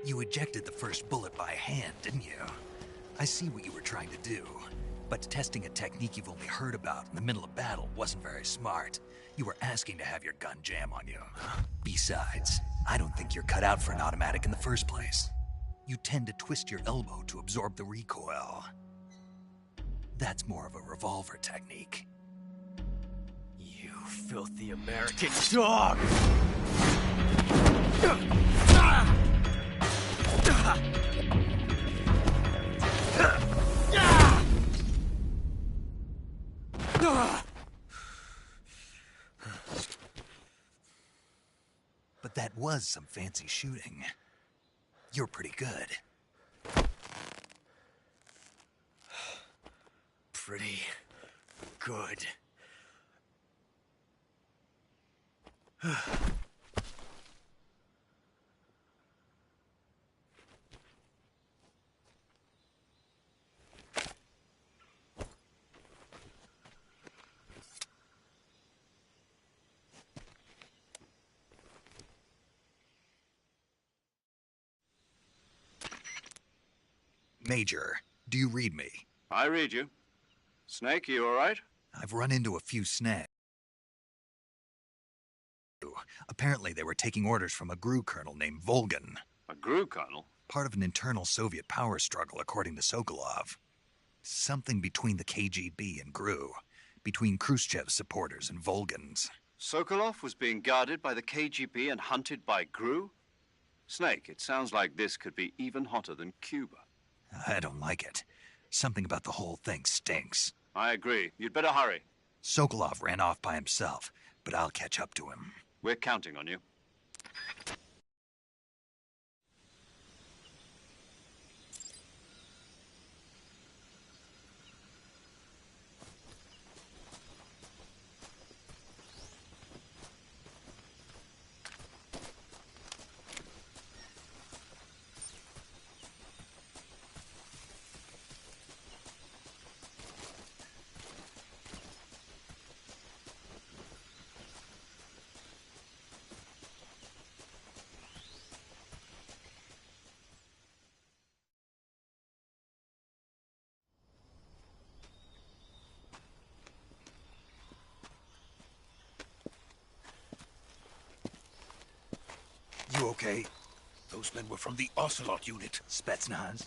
You ejected the first bullet by hand, didn't you? I see what you were trying to do. But testing a technique you've only heard about in the middle of battle wasn't very smart. You were asking to have your gun jam on you. Besides, I don't think you're cut out for an automatic in the first place. You tend to twist your elbow to absorb the recoil. That's more of a revolver technique. You filthy American dog! But that was some fancy shooting. You're pretty good. Pretty good. Major, do you read me? I read you. Snake, you all right? I've run into a few snags. Apparently they were taking orders from a GRU colonel named Volgan. A GRU colonel? Part of an internal Soviet power struggle, according to Sokolov. Something between the KGB and GRU. Between Khrushchev's supporters and Volgan's. Sokolov was being guarded by the KGB and hunted by GRU? Snake, it sounds like this could be even hotter than Cuba. I don't like it. Something about the whole thing stinks. I agree. You'd better hurry. Sokolov ran off by himself, but I'll catch up to him. We're counting on you. You okay? Those men were from the Ocelot unit. Spetsnaz?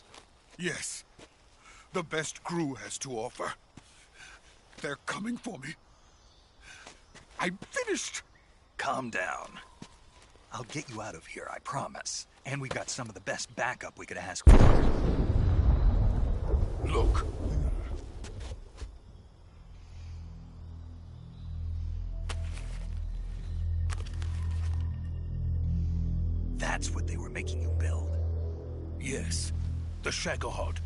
Yes. The best GRU has to offer. They're coming for me. I'm finished. Calm down. I'll get you out of here, I promise. And we've got some of the best backup we could ask for. Look. That's what they were making you build? Yes. The Shagohod.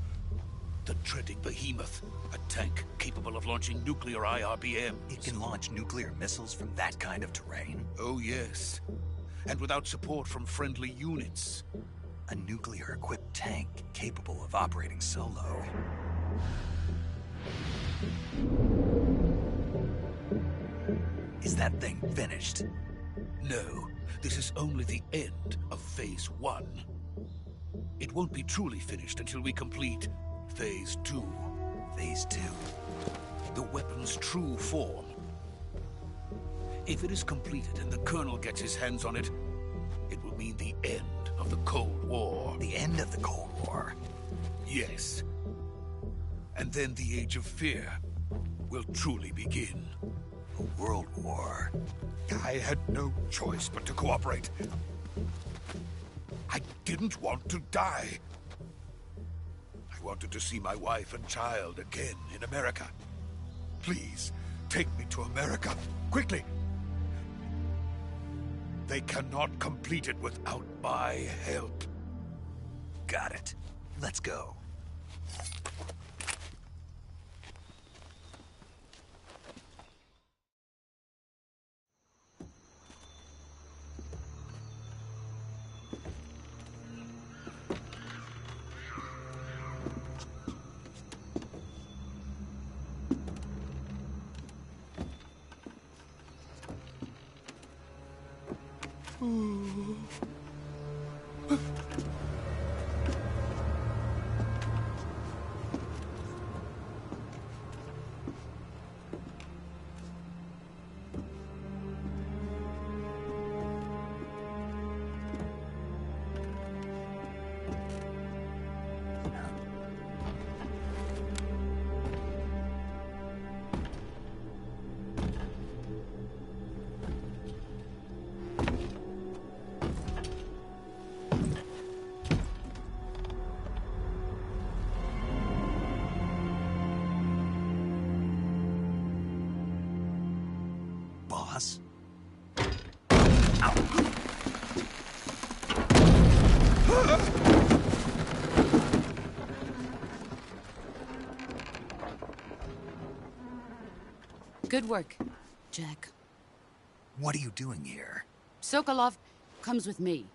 The dreaded behemoth. A tank capable of launching nuclear IRBMs. It can launch nuclear missiles from that kind of terrain? Oh, yes. And without support from friendly units. A nuclear-equipped tank capable of operating solo. Is that thing finished? No. This is only the end of Phase 1. It won't be truly finished until we complete Phase 2. Phase 2? The weapon's true form. If it is completed and the Colonel gets his hands on it, it will mean the end of the Cold War. The end of the Cold War? Yes. And then the Age of Fear will truly begin. A world war. I had no choice but to cooperate. I didn't want to die. I wanted to see my wife and child again in America. Please, take me to America, quickly. They cannot complete it without my help. Got it. Let's go. Boss? Good work, Jack. What are you doing here? Sokolov comes with me.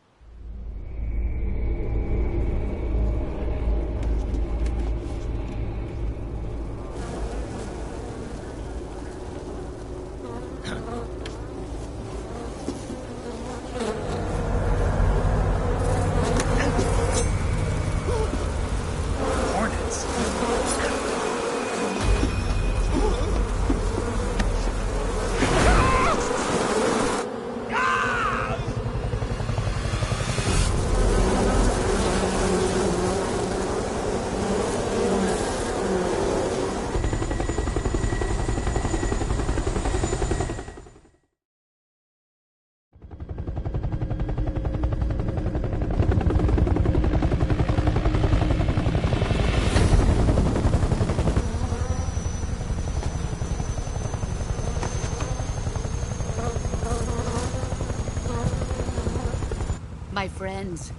My friends,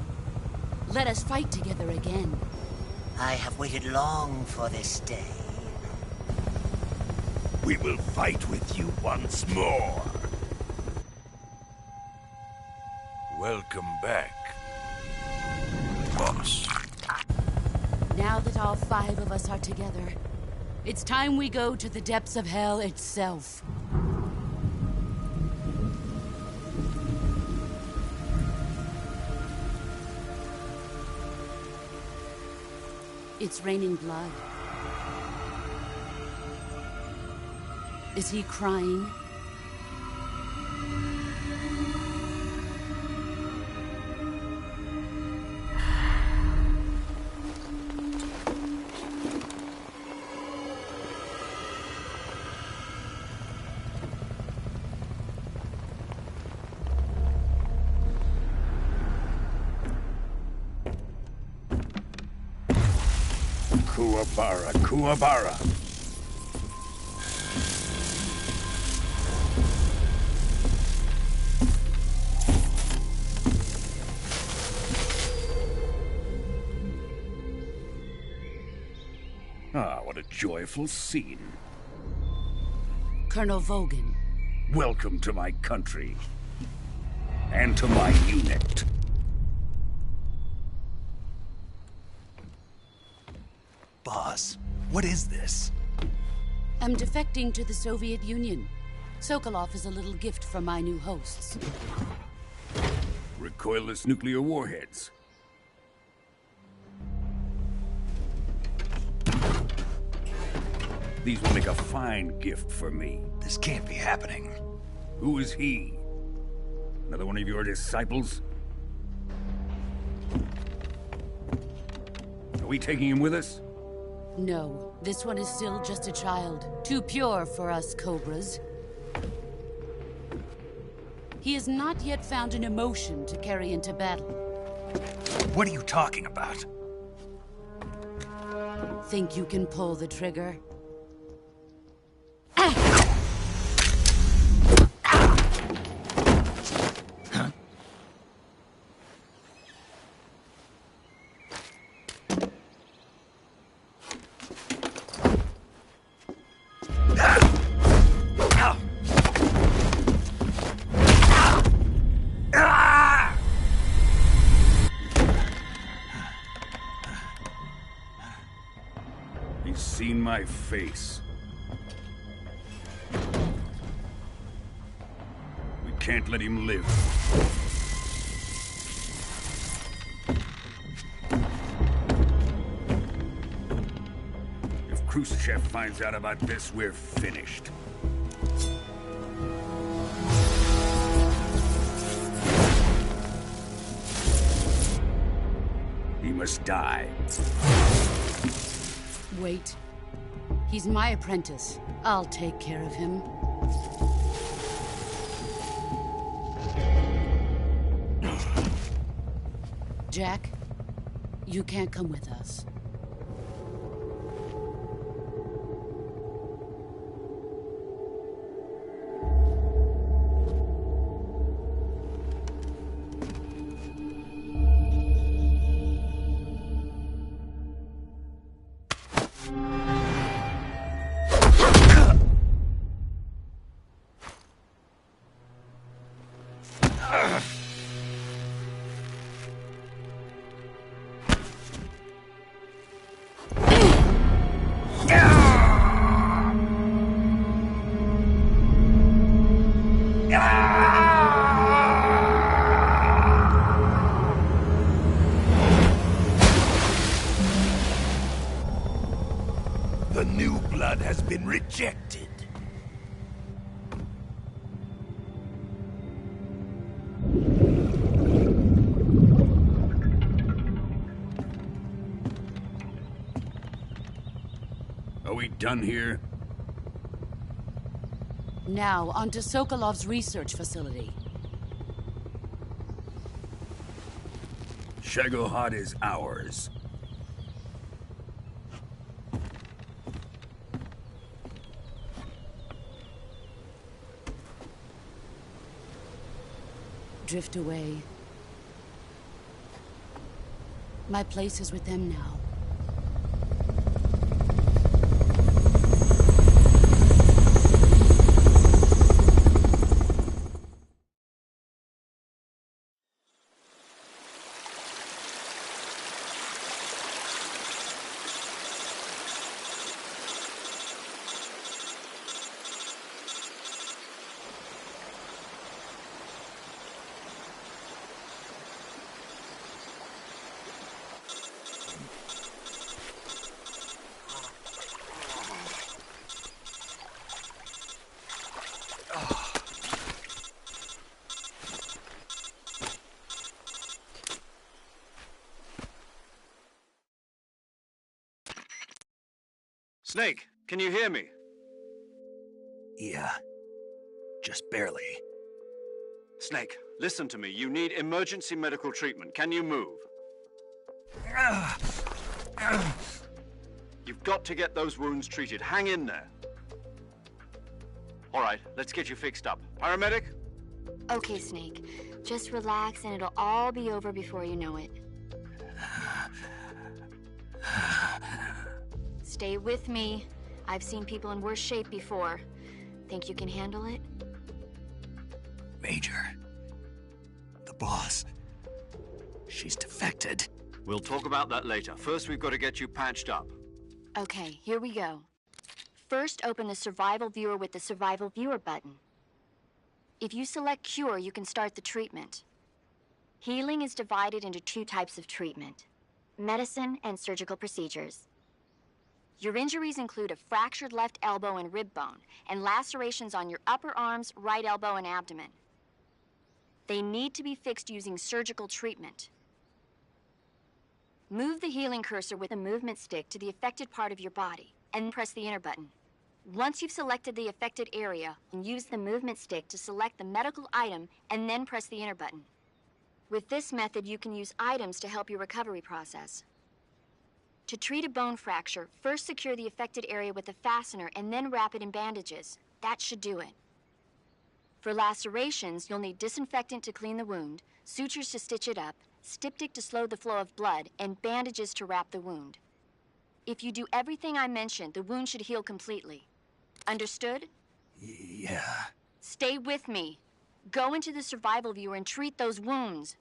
let us fight together again. I have waited long for this day. We will fight with you once more. Welcome back, boss. Now that all 5 of us are together, it's time we go to the depths of hell itself. It's raining blood. Is he crying? Kuwabara, Kuwabara. Ah, what a joyful scene. Colonel Vogan. Welcome to my country. And to my unit. Boss, what is this? I'm defecting to the Soviet Union. Sokolov is a little gift from my new hosts. Recoilless nuclear warheads. These will make a fine gift for me. This can't be happening. Who is he? Another one of your disciples? Are we taking him with us? No, this one is still just a child. Too pure for us Cobras. He has not yet found an emotion to carry into battle. What are you talking about? Think you can pull the trigger? He's seen my face. We can't let him live. If Khrushchev finds out about this, we're finished. He must die. Wait. He's my apprentice. I'll take care of him. Jack, you can't come with us. The new blood has been rejected. Are we done here? Now, onto Sokolov's research facility. Shagohod is ours. Drift away. My place is with them now. Snake, can you hear me? Yeah, just barely. Snake, listen to me. You need emergency medical treatment. Can you move? You've got to get those wounds treated. Hang in there. All right, let's get you fixed up. Paramedic? Okay, Snake. Just relax and it'll all be over before you know it. Stay with me. I've seen people in worse shape before. Think you can handle it? Major. The boss. She's defected. We'll talk about that later. First, we've got to get you patched up. Okay, here we go. First, open the Survival Viewer with the Survival Viewer button. If you select Cure, you can start the treatment. Healing is divided into 2 types of treatment: medicine and surgical procedures. Your injuries include a fractured left elbow and rib bone, and lacerations on your upper arms, right elbow, and abdomen. They need to be fixed using surgical treatment. Move the healing cursor with a movement stick to the affected part of your body, and press the enter button. Once you've selected the affected area, use the movement stick to select the medical item, and then press the enter button. With this method, you can use items to help your recovery process. To treat a bone fracture, first secure the affected area with a fastener and then wrap it in bandages. That should do it. For lacerations, you'll need disinfectant to clean the wound, sutures to stitch it up, styptic to slow the flow of blood, and bandages to wrap the wound. If you do everything I mentioned, the wound should heal completely. Understood? Yeah. Stay with me. Go into the Survival Viewer and treat those wounds.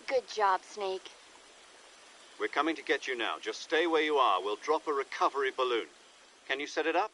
Good job, Snake. We're coming to get you now. Just stay where you are. We'll drop a recovery balloon. Can you set it up?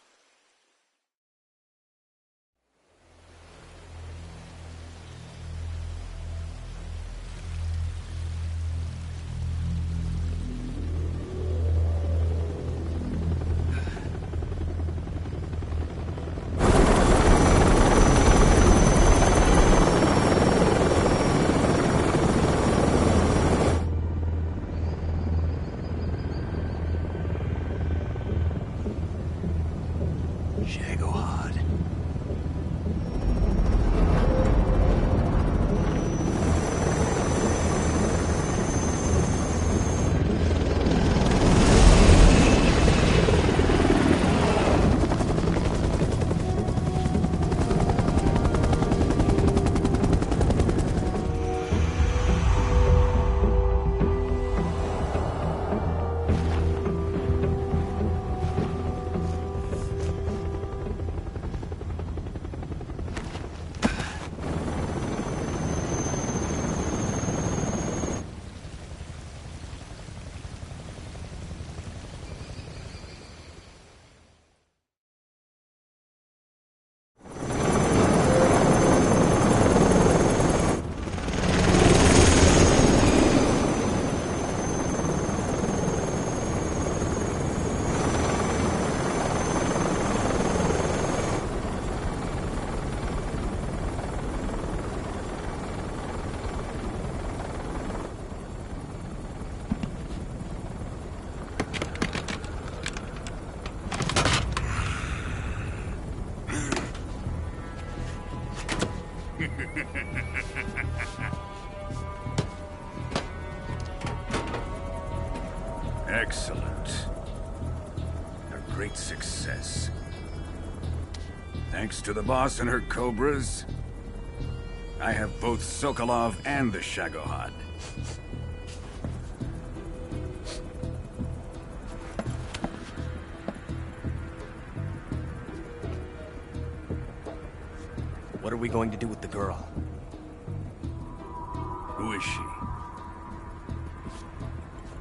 Excellent. A great success. Thanks to the boss and her cobras, I have both Sokolov and the Shagohod. What are we going to do with the girl? Who is she?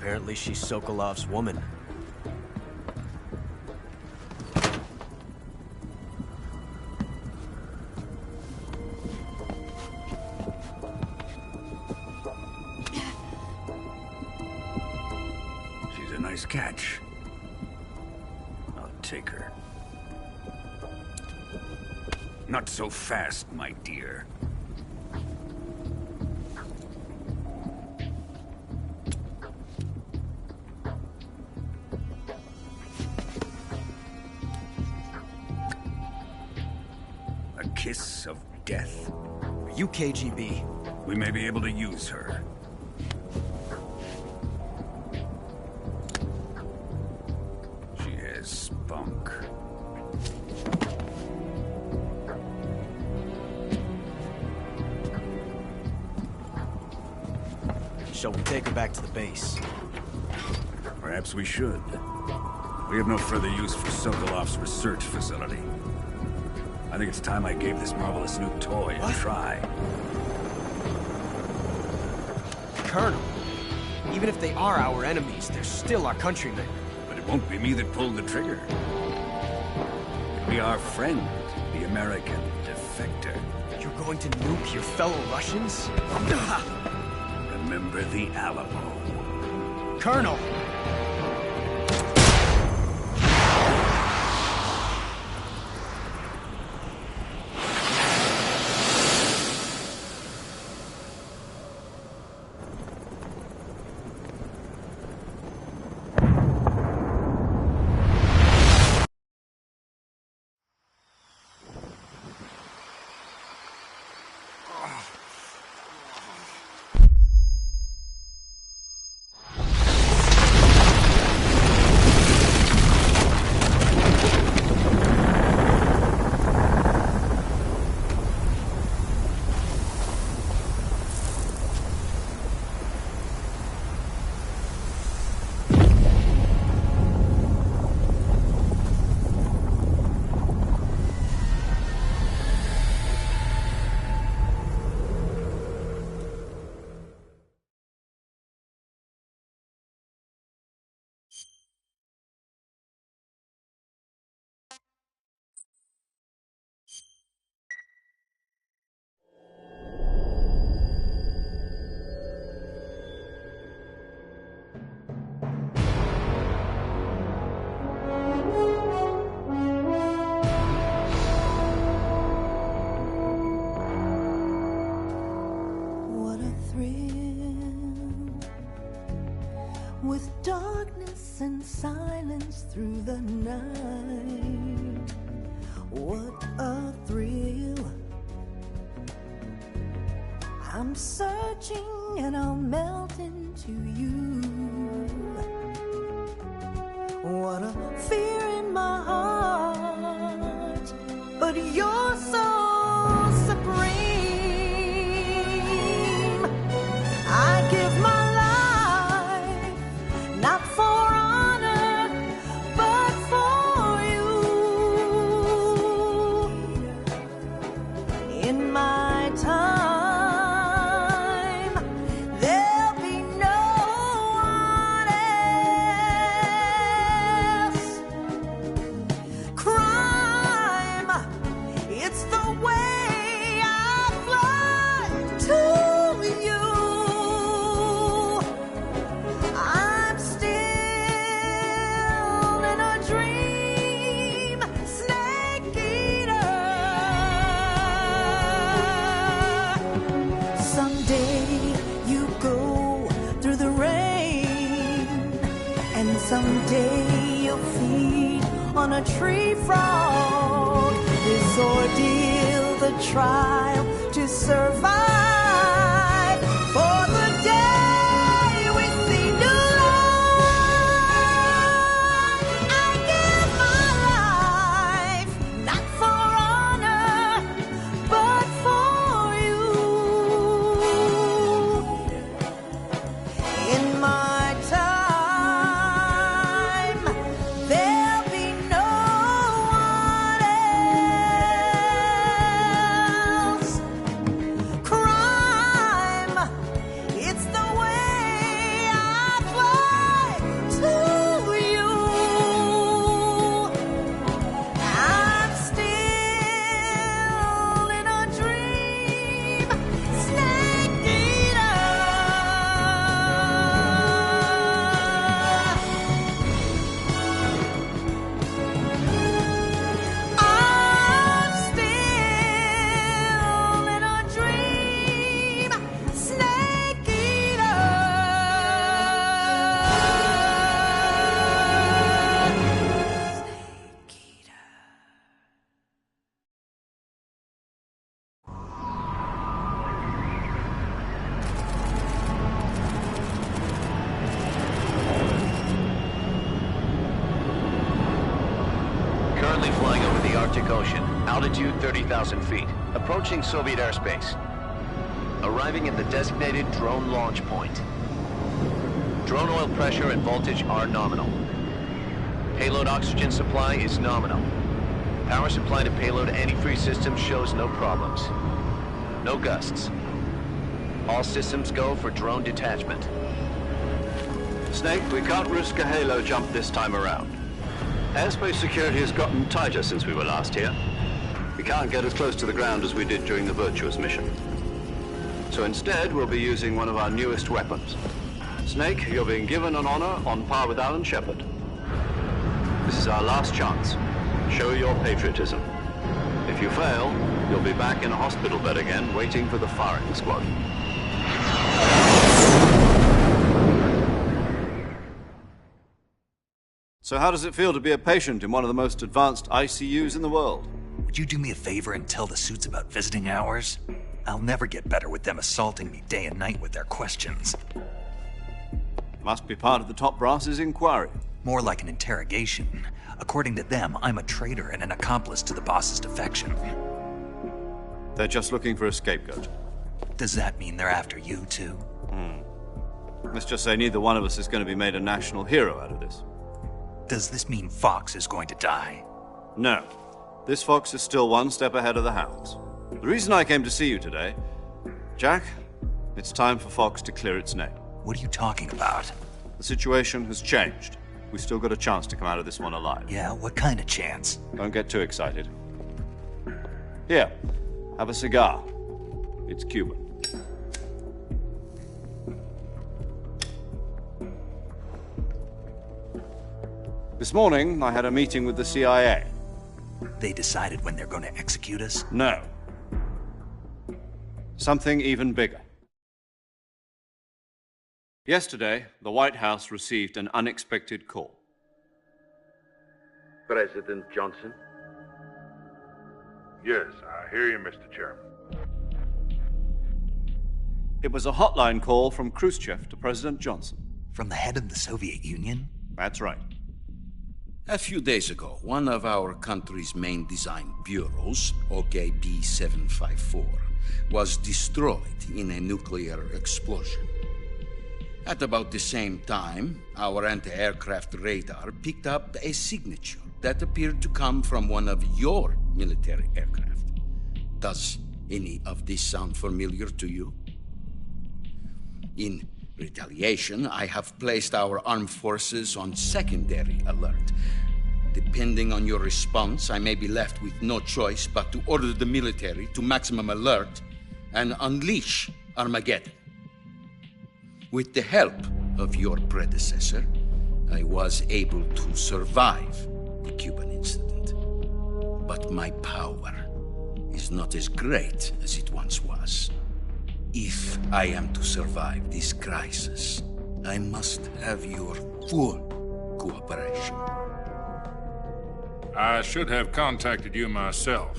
Apparently she's Sokolov's woman. She's a nice catch. I'll take her. Not so fast, my dear. A kiss of death? Are you KGB? We may be able to use her. She has spunk. Shall we take her back to the base? Perhaps we should. We have no further use for Sokolov's research facility. I think it's time I gave this marvelous new toy a try. Colonel, even if they are our enemies, they're still our countrymen. But it won't be me that pulled the trigger. It'll be our friend, the American defector. You're going to nuke your fellow Russians? Remember the Alamo. Colonel! With darkness and silence through the night, what a thrill. I'm searching and I'll melt into you. What a fear in my heart, but you're so supreme. I give my not for honor, but for you. In my time, there'll be no one else. Crime, it's the way I fly to you. Someday you'll feed on a tree frog. This ordeal, the trial to survive. For the day we see new light. Altitude 30,000 feet. Approaching Soviet airspace. Arriving at the designated drone launch point. Drone oil pressure and voltage are nominal. Payload oxygen supply is nominal. Power supply to payload antifreeze system shows no problems. No gusts. All systems go for drone detachment. Snake, we can't risk a halo jump this time around. Airspace security has gotten tighter since we were last here. We can't get as close to the ground as we did during the Virtuous mission. So instead, we'll be using one of our newest weapons. Snake, you're being given an honor on par with Alan Shepard. This is our last chance. Show your patriotism. If you fail, you'll be back in a hospital bed again, waiting for the firing squad. So how does it feel to be a patient in one of the most advanced ICUs in the world? Would you do me a favor and tell the suits about visiting hours? I'll never get better with them assaulting me day and night with their questions. Must be part of the top brass's inquiry. More like an interrogation. According to them, I'm a traitor and an accomplice to the boss's defection. They're just looking for a scapegoat. Does that mean they're after you, too? Let's just say neither one of us is going to be made a national hero out of this. Does this mean Fox is going to die? No. This Fox is still one step ahead of the Hounds. The reason I came to see you today... Jack, it's time for Fox to clear its name. What are you talking about? The situation has changed. We've still got a chance to come out of this one alive. Yeah, what kind of chance? Don't get too excited. Here, have a cigar. It's Cuban. This morning, I had a meeting with the CIA. They decided when they're going to execute us? No. Something even bigger. Yesterday, the White House received an unexpected call. President Johnson? Yes, I hear you, Mr. Chairman. It was a hotline call from Khrushchev to President Johnson. From the head of the Soviet Union? That's right. A few days ago, one of our country's main design bureaus, OKB 754, was destroyed in a nuclear explosion. At about the same time, our anti-aircraft radar picked up a signature that appeared to come from one of your military aircraft. Does any of this sound familiar to you? In retaliation, I have placed our armed forces on secondary alert. Depending on your response, I may be left with no choice but to order the military to maximum alert and unleash Armageddon. With the help of your predecessor, I was able to survive the Cuban incident. But my power is not as great as it once was. If I am to survive this crisis, I must have your full cooperation. I should have contacted you myself.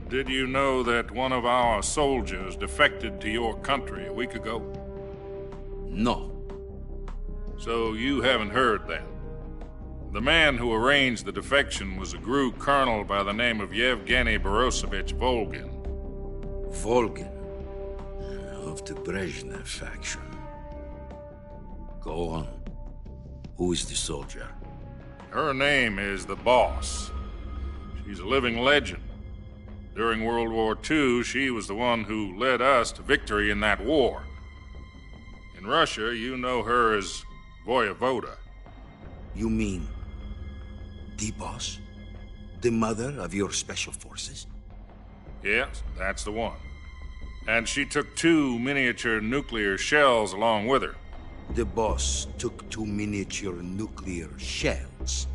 Did you know that one of our soldiers defected to your country a week ago? No. So you haven't heard then. The man who arranged the defection was a GRU colonel by the name of Yevgeny Borisovich Volgin. Volgin? Of the Brezhnev faction. Go on. Who is the soldier? Her name is the Boss. She's a living legend. During World War II, she was the one who led us to victory in that war. In Russia, you know her as Voyevoda. You mean the Boss? The mother of your special forces? Yes, that's the one. And she took 2 miniature nuclear shells along with her. The Boss took 2 miniature nuclear shells?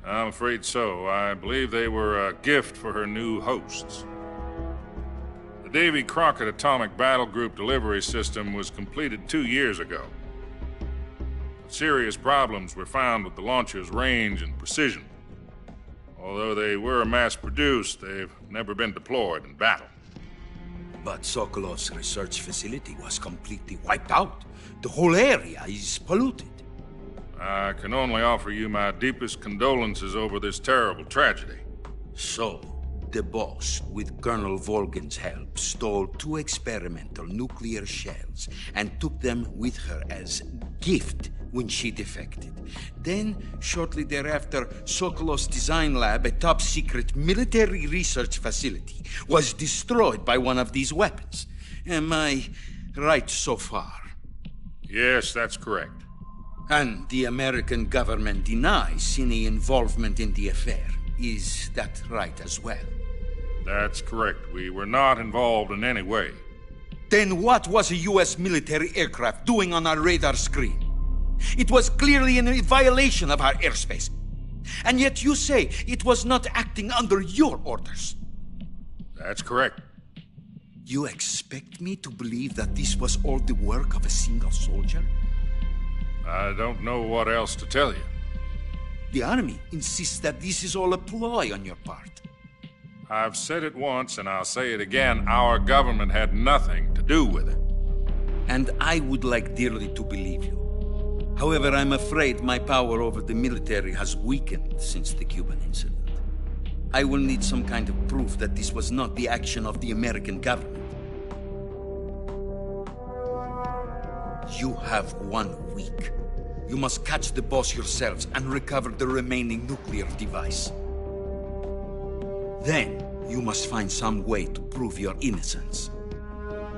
I'm afraid so. I believe they were a gift for her new hosts. The Davy Crockett Atomic Battle Group delivery system was completed 2 years ago. Serious problems were found with the launcher's range and precision. Although they were mass-produced, they've never been deployed in battle. But Sokolov's research facility was completely wiped out. The whole area is polluted. I can only offer you my deepest condolences over this terrible tragedy. So, The boss, with Colonel Volgin's help, stole 2 experimental nuclear shells and took them with her as gift when she defected. Then, shortly thereafter, Sokolov's design lab, a top-secret military research facility, was destroyed by one of these weapons. Am I right so far? Yes, that's correct. And the American government denies any involvement in the affair. Is that right as well? That's correct. We were not involved in any way. Then what was a U.S. military aircraft doing on our radar screen? It was clearly in a violation of our airspace. And yet you say it was not acting under your orders. That's correct. You expect me to believe that this was all the work of a single soldier? I don't know what else to tell you. The Army insists that this is all a ploy on your part. I've said it once, and I'll say it again. Our government had nothing to do with it. And I would like dearly to believe you. However, I'm afraid my power over the military has weakened since the Cuban incident. I will need some kind of proof that this was not the action of the American government. You have 1 week. You must catch the boss yourselves and recover the remaining nuclear device. Then, you must find some way to prove your innocence.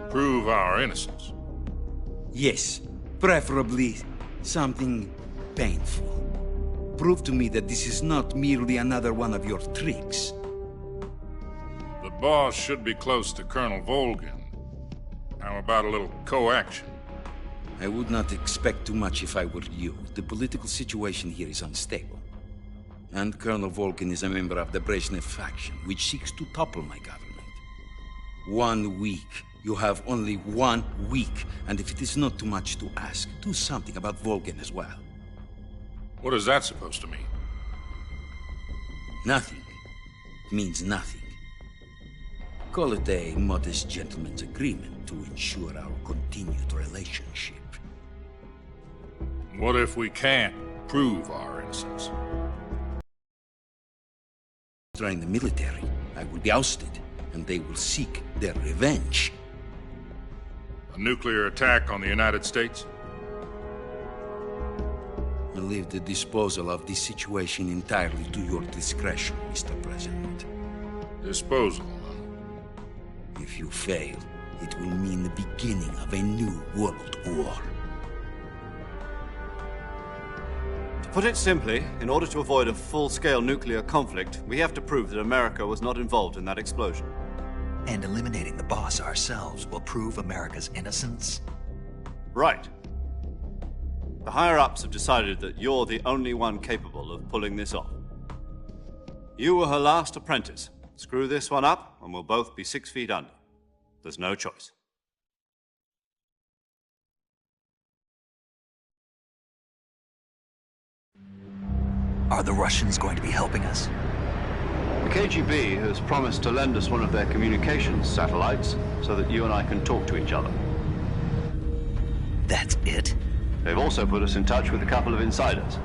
Prove our innocence? Yes, preferably something painful. Prove to me that this is not merely another one of your tricks. The boss should be close to Colonel Volgin. How about a little coaction? I would not expect too much if I were you. The political situation here is unstable. And Colonel Volgin is a member of the Brezhnev faction, which seeks to topple my government. 1 week. You have only 1 week, and if it is not too much to ask, do something about Volgin as well. What is that supposed to mean? Nothing. Means nothing. Call it a modest gentleman's agreement to ensure our continued relationship. What if we can't prove our innocence? In the military, I will be ousted, and they will seek their revenge. A nuclear attack on the United States? I leave the disposal of this situation entirely to your discretion, Mr. President. Disposal? If you fail, it will mean the beginning of a new world war. To put it simply, in order to avoid a full-scale nuclear conflict, we have to prove that America was not involved in that explosion. And eliminating the boss ourselves will prove America's innocence? Right. The higher-ups have decided that you're the only one capable of pulling this off. You were her last apprentice. Screw this one up, and we'll both be 6 feet under. There's no choice. Are the Russians going to be helping us? The KGB has promised to lend us one of their communications satellites so that you and I can talk to each other. That's it? They've also put us in touch with a couple of insiders.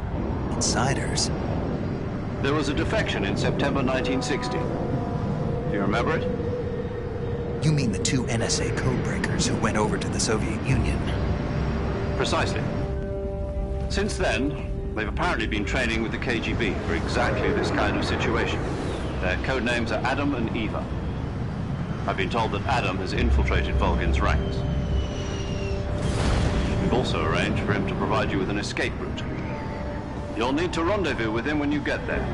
Insiders? There was a defection in September 1960. Do you remember it? You mean the 2 NSA codebreakers who went over to the Soviet Union? Precisely. Since then, they've apparently been training with the KGB for exactly this kind of situation. Their code names are Adam and Eva. I've been told that Adam has infiltrated Volgin's ranks. We've also arranged for him to provide you with an escape route. You'll need to rendezvous with him when you get there.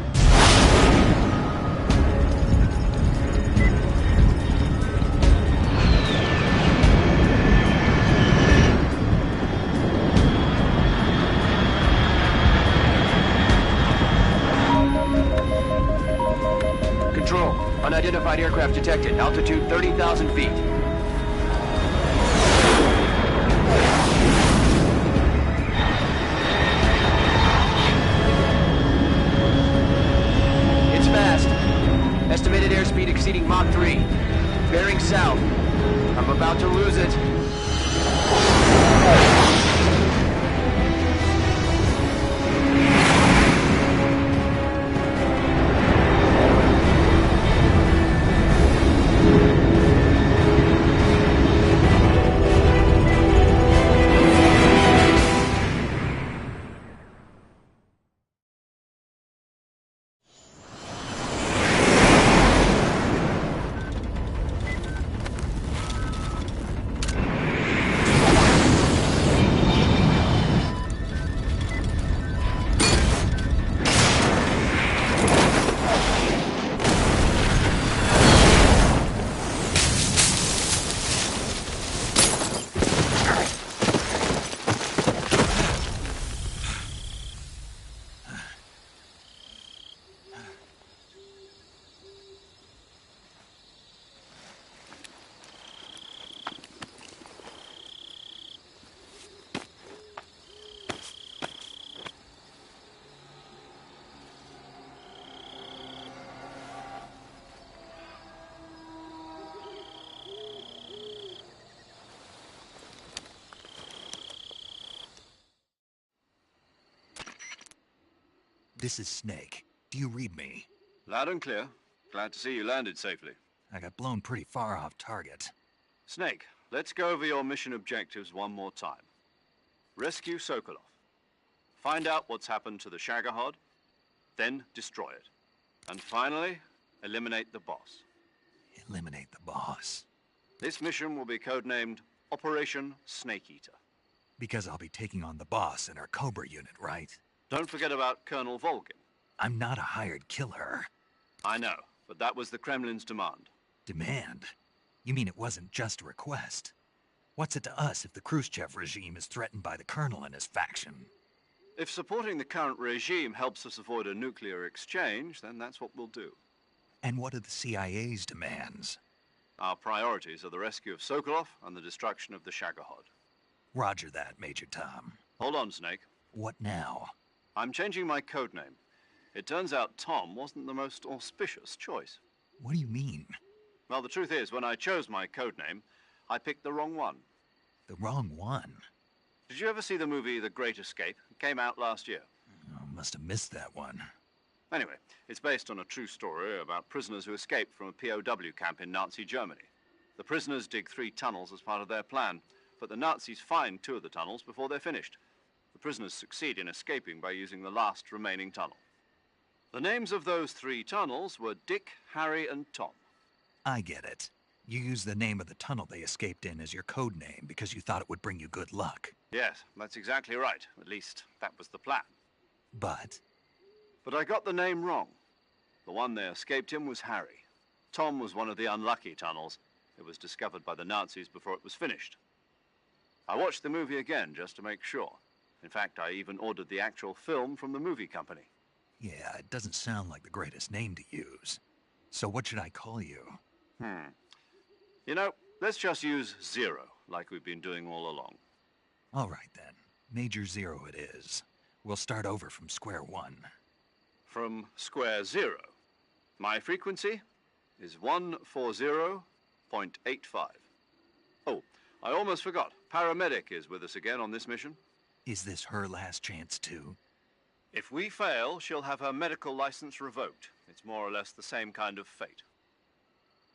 Control, unidentified aircraft detected. Altitude 30,000 feet. It's fast. Estimated airspeed exceeding Mach 3. Bearing south. I'm about to lose it. This is Snake. Do you read me? Loud and clear. Glad to see you landed safely. I got blown pretty far off target. Snake, let's go over your mission objectives one more time. Rescue Sokolov. Find out what's happened to the Shagohod, then destroy it. And finally, eliminate the boss. Eliminate the boss. This mission will be codenamed Operation Snake Eater. Because I'll be taking on the boss in our Cobra unit, right? Don't forget about Colonel Volgin. I'm not a hired killer. I know, but that was the Kremlin's demand. Demand? You mean it wasn't just a request? What's it to us if the Khrushchev regime is threatened by the Colonel and his faction? If supporting the current regime helps us avoid a nuclear exchange, then that's what we'll do. And what are the CIA's demands? Our priorities are the rescue of Sokolov and the destruction of the Shagohod. Roger that, Major Tom. Hold on, Snake. What now? I'm changing my codename. It turns out Tom wasn't the most auspicious choice. What do you mean? Well, the truth is, when I chose my codename, I picked the wrong one. The wrong one? Did you ever see the movie The Great Escape? It came out last year. Oh, must have missed that one. Anyway, it's based on a true story about prisoners who escaped from a POW camp in Nazi Germany. The prisoners dig 3 tunnels as part of their plan, but the Nazis find 2 of the tunnels before they're finished. The prisoners succeed in escaping by using the last remaining tunnel. The names of those 3 tunnels were Dick, Harry, and Tom. I get it. You used the name of the tunnel they escaped in as your code name because you thought it would bring you good luck. Yes, that's exactly right. At least, that was the plan. But I got the name wrong. The one they escaped in was Harry. Tom was one of the unlucky tunnels. It was discovered by the Nazis before it was finished. I watched the movie again just to make sure. In fact, I even ordered the actual film from the movie company. yeah, it doesn't sound like the greatest name to use. So what should I call you? You know, let's just use Zero, like we've been doing all along. All right, then. Major Zero it is. We'll start over from square one. From square 0. My frequency is 140.85. Oh, I almost forgot. Paramedic is with us again on this mission. Is this her last chance, too? If we fail, she'll have her medical license revoked. It's more or less the same kind of fate.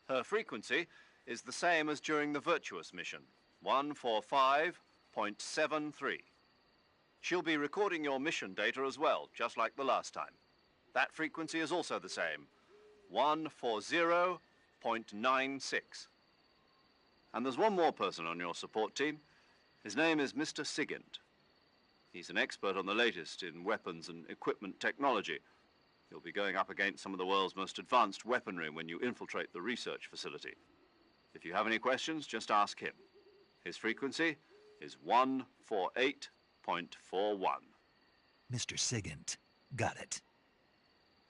Her frequency is the same as during the Virtuous mission, 145.73. She'll be recording your mission data as well, just like the last time. That frequency is also the same, 140.96. And there's one more person on your support team. His name is Mr. Sigint. He's an expert on the latest in weapons and equipment technology. You'll be going up against some of the world's most advanced weaponry when you infiltrate the research facility. If you have any questions, just ask him. His frequency is 148.41. Mr. Sigint. Got it.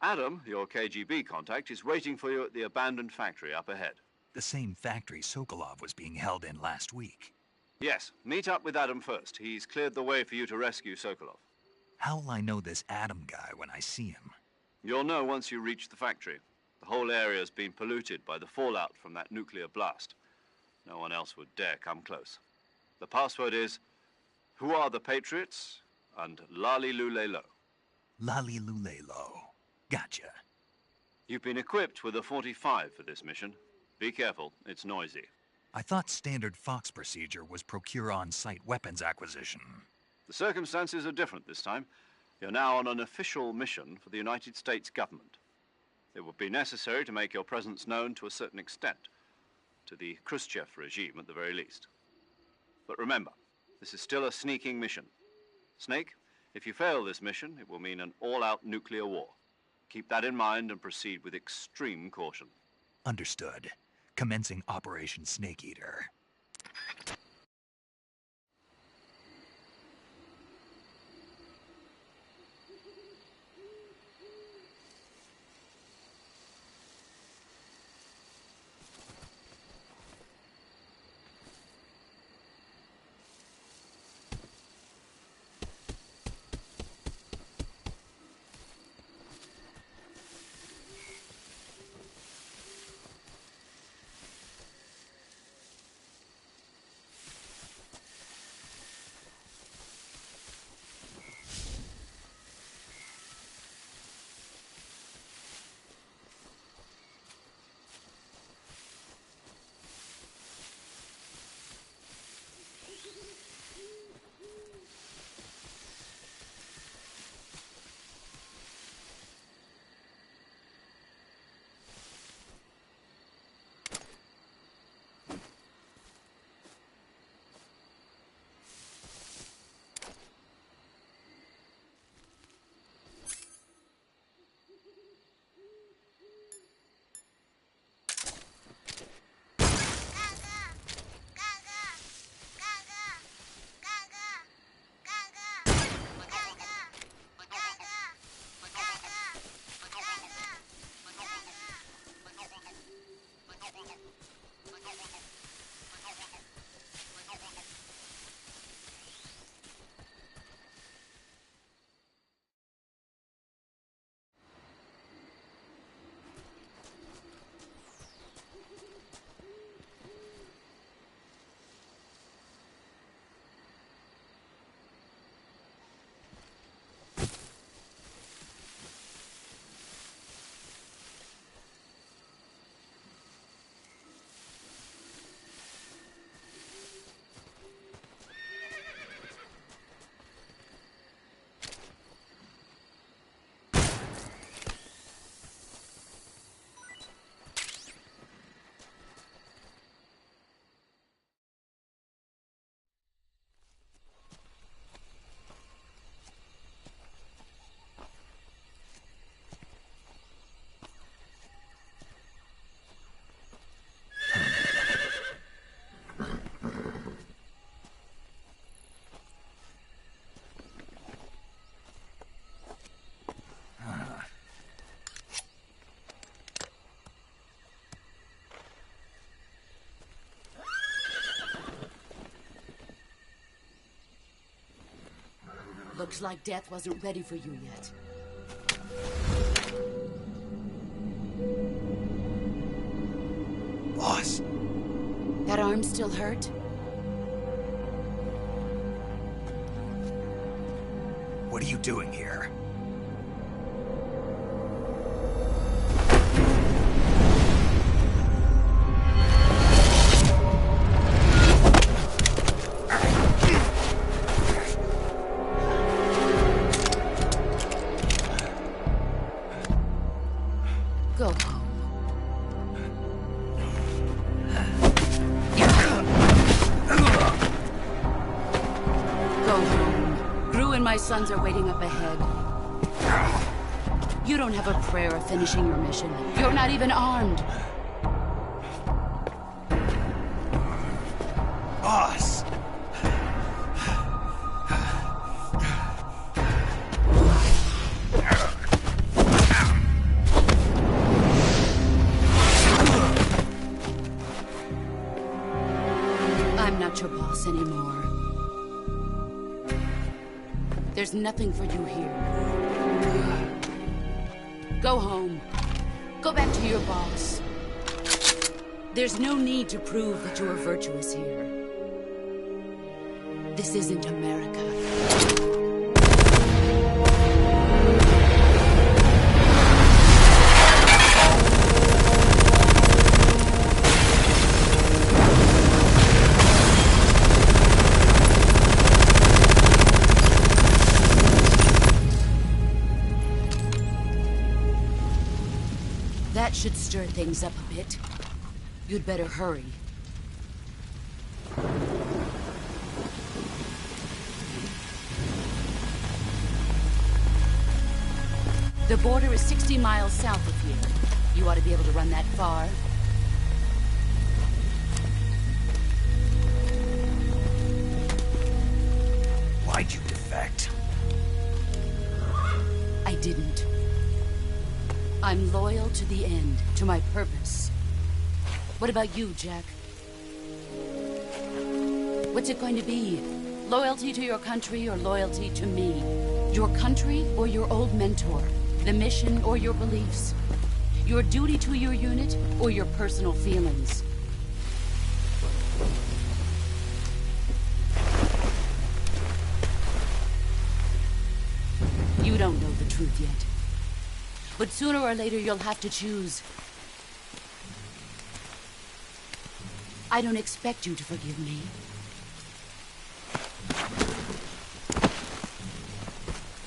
Adam, your KGB contact, is waiting for you at the abandoned factory up ahead. The same factory Sokolov was being held in last week. Yes, meet up with Adam first. He's cleared the way for you to rescue Sokolov. How will I know this Adam guy when I see him? You'll know once you reach the factory. The whole area's been polluted by the fallout from that nuclear blast. No one else would dare come close. The password is, "Who are the Patriots?" and Lali Lule Lo. Lali Lule Lo. Gotcha. You've been equipped with a 45 for this mission. Be careful, it's noisy. I thought standard Fox procedure was procure on-site weapons acquisition. The circumstances are different this time. You're now on an official mission for the United States government. It would be necessary to make your presence known to a certain extent, to the Khrushchev regime at the very least. But remember, this is still a sneaking mission. Snake, if you fail this mission, it will mean an all-out nuclear war. Keep that in mind and proceed with extreme caution. Understood. Commencing Operation Snake Eater. Looks like death wasn't ready for you yet. Boss. That arm still hurt? What are you doing here? Go home. Go home. Gru and my sons are waiting up ahead. You don't have a prayer of finishing your mission. You're not even armed. Boss! I'm not your boss anymore. There's nothing for you here. Go home. Go back to your boss. There's no need to prove that you are virtuous here. This isn't America. That should stir things up a bit. You'd better hurry. The border is 60 miles south of here. You ought to be able to run that far. Why'd you defect? I didn't. I'm loyal to the end, to my purpose. What about you, Jack? What's it going to be? Loyalty to your country or loyalty to me? Your country or your old mentor? The mission or your beliefs? Your duty to your unit or your personal feelings? You don't know the truth yet. But sooner or later, you'll have to choose. I don't expect you to forgive me.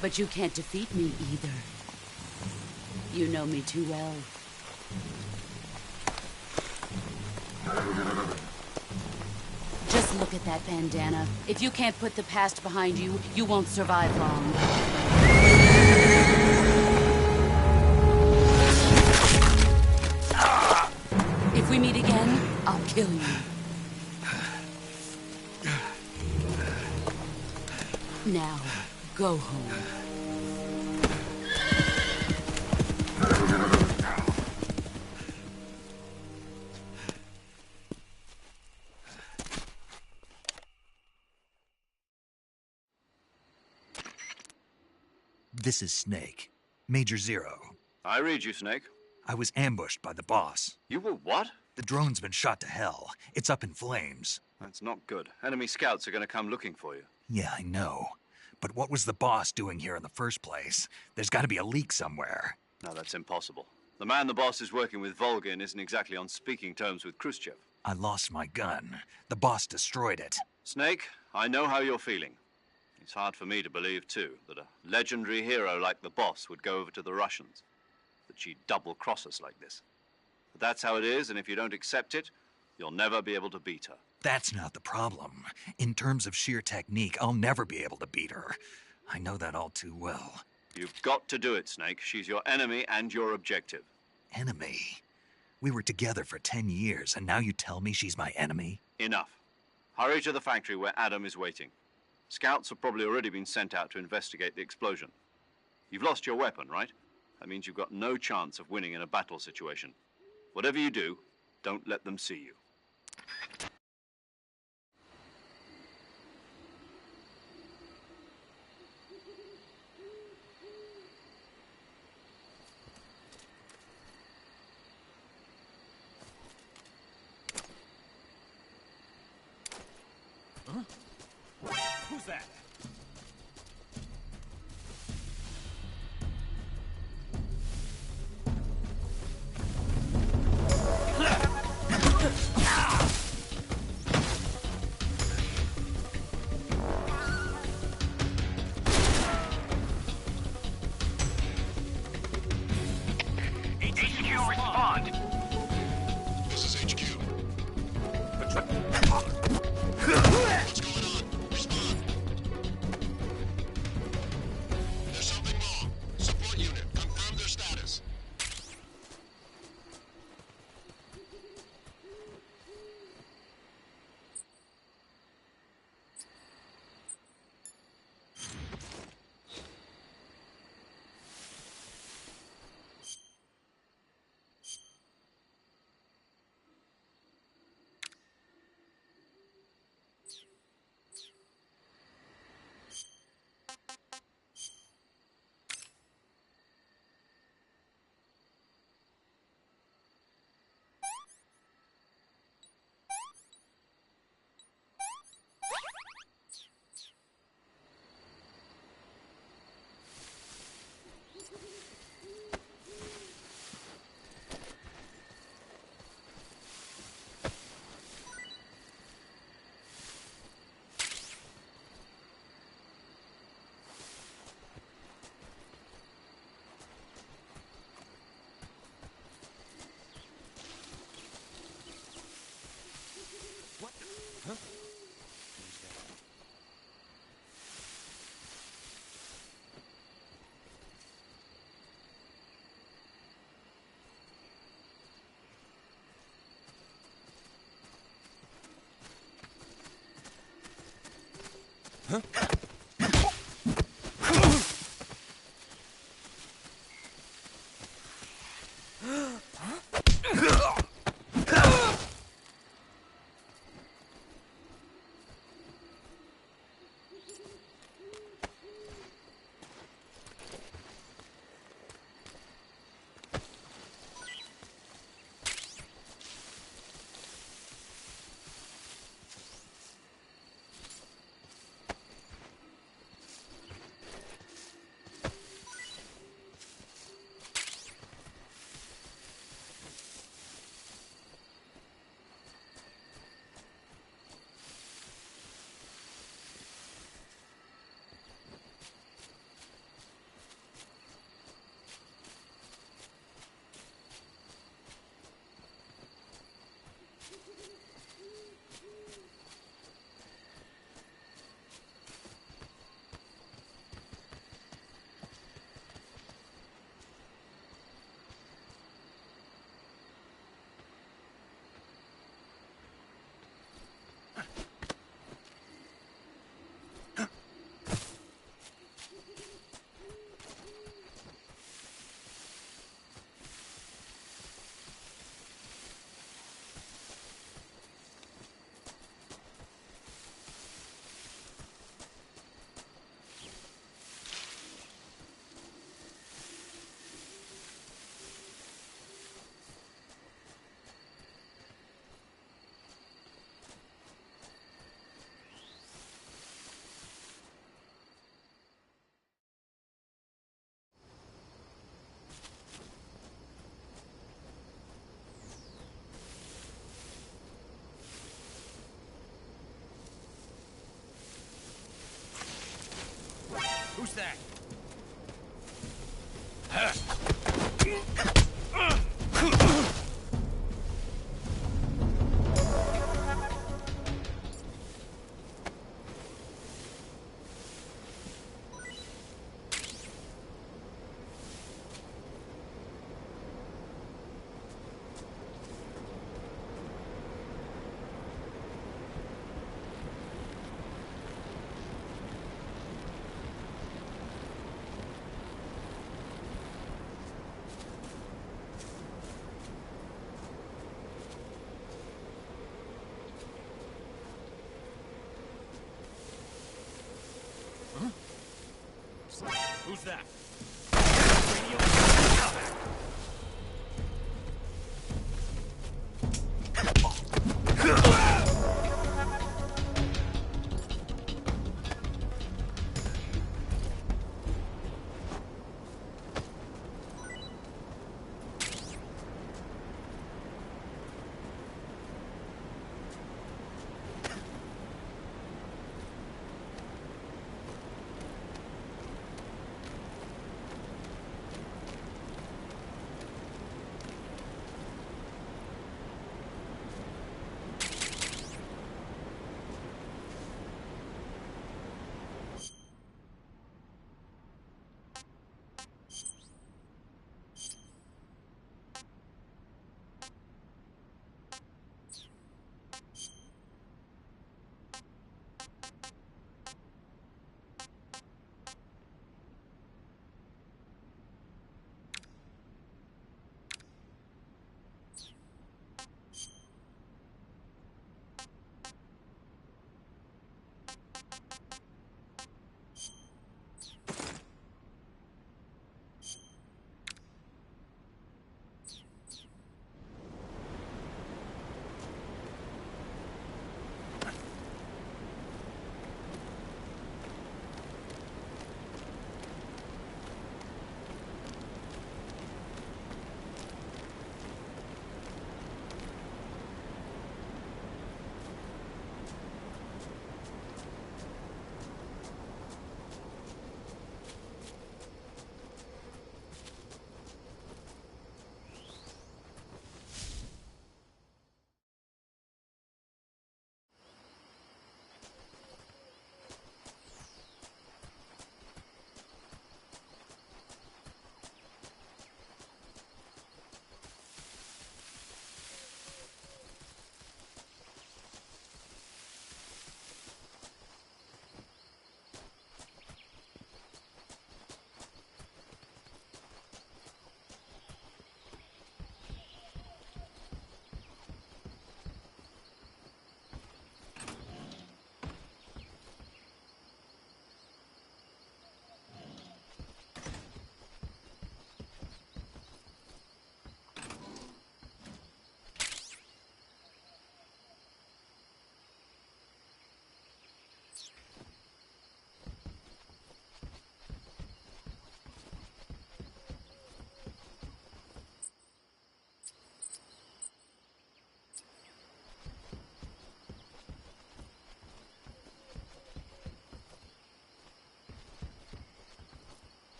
But you can't defeat me either. You know me too well. Just look at that bandana. If you can't put the past behind you, you won't survive long. If we meet again, I'll kill you. Now, go home. This is Snake. Major Zero. I read you, Snake. I was ambushed by the boss. You were what? The drone's been shot to hell. It's up in flames. That's not good. Enemy scouts are going to come looking for you. Yeah, I know. But what was the boss doing here in the first place? There's got to be a leak somewhere. No, that's impossible. The man the boss is working with, Volgin, isn't exactly on speaking terms with Khrushchev. I lost my gun. The boss destroyed it. Snake, I know how you're feeling. It's hard for me to believe, too, that a legendary hero like the boss would go over to the Russians. That she'd double-cross us like this. But that's how it is, and if you don't accept it, you'll never be able to beat her. That's not the problem. In terms of sheer technique, I'll never be able to beat her. I know that all too well. You've got to do it, Snake. She's your enemy and your objective. Enemy? We were together for 10 years, and now you tell me she's my enemy? Enough. Hurry to the factory where Adam is waiting. Scouts have probably already been sent out to investigate the explosion. You've lost your weapon, right? That means you've got no chance of winning in a battle situation. Whatever you do, don't let them see you. Who's that? HQ, respond. This is HQ. What's going on? Respond. There's something wrong. Support unit, confirm their status. Who's that? Who's that?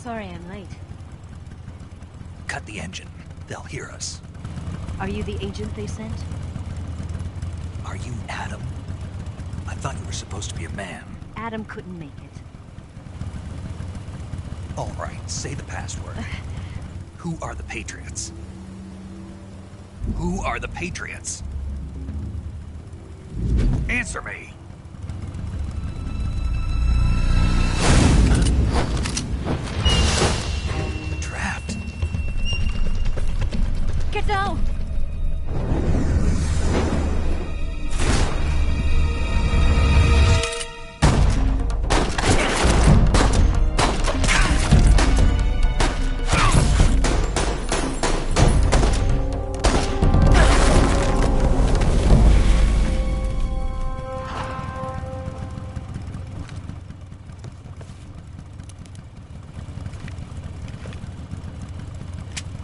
Sorry I'm late. Cut the engine. They'll hear us. Are you the agent they sent? Are you Adam? I thought you were supposed to be a man. Adam couldn't make it. All right, say the password. Who are the Patriots? Who are the Patriots? Answer me! We're trapped. Get down!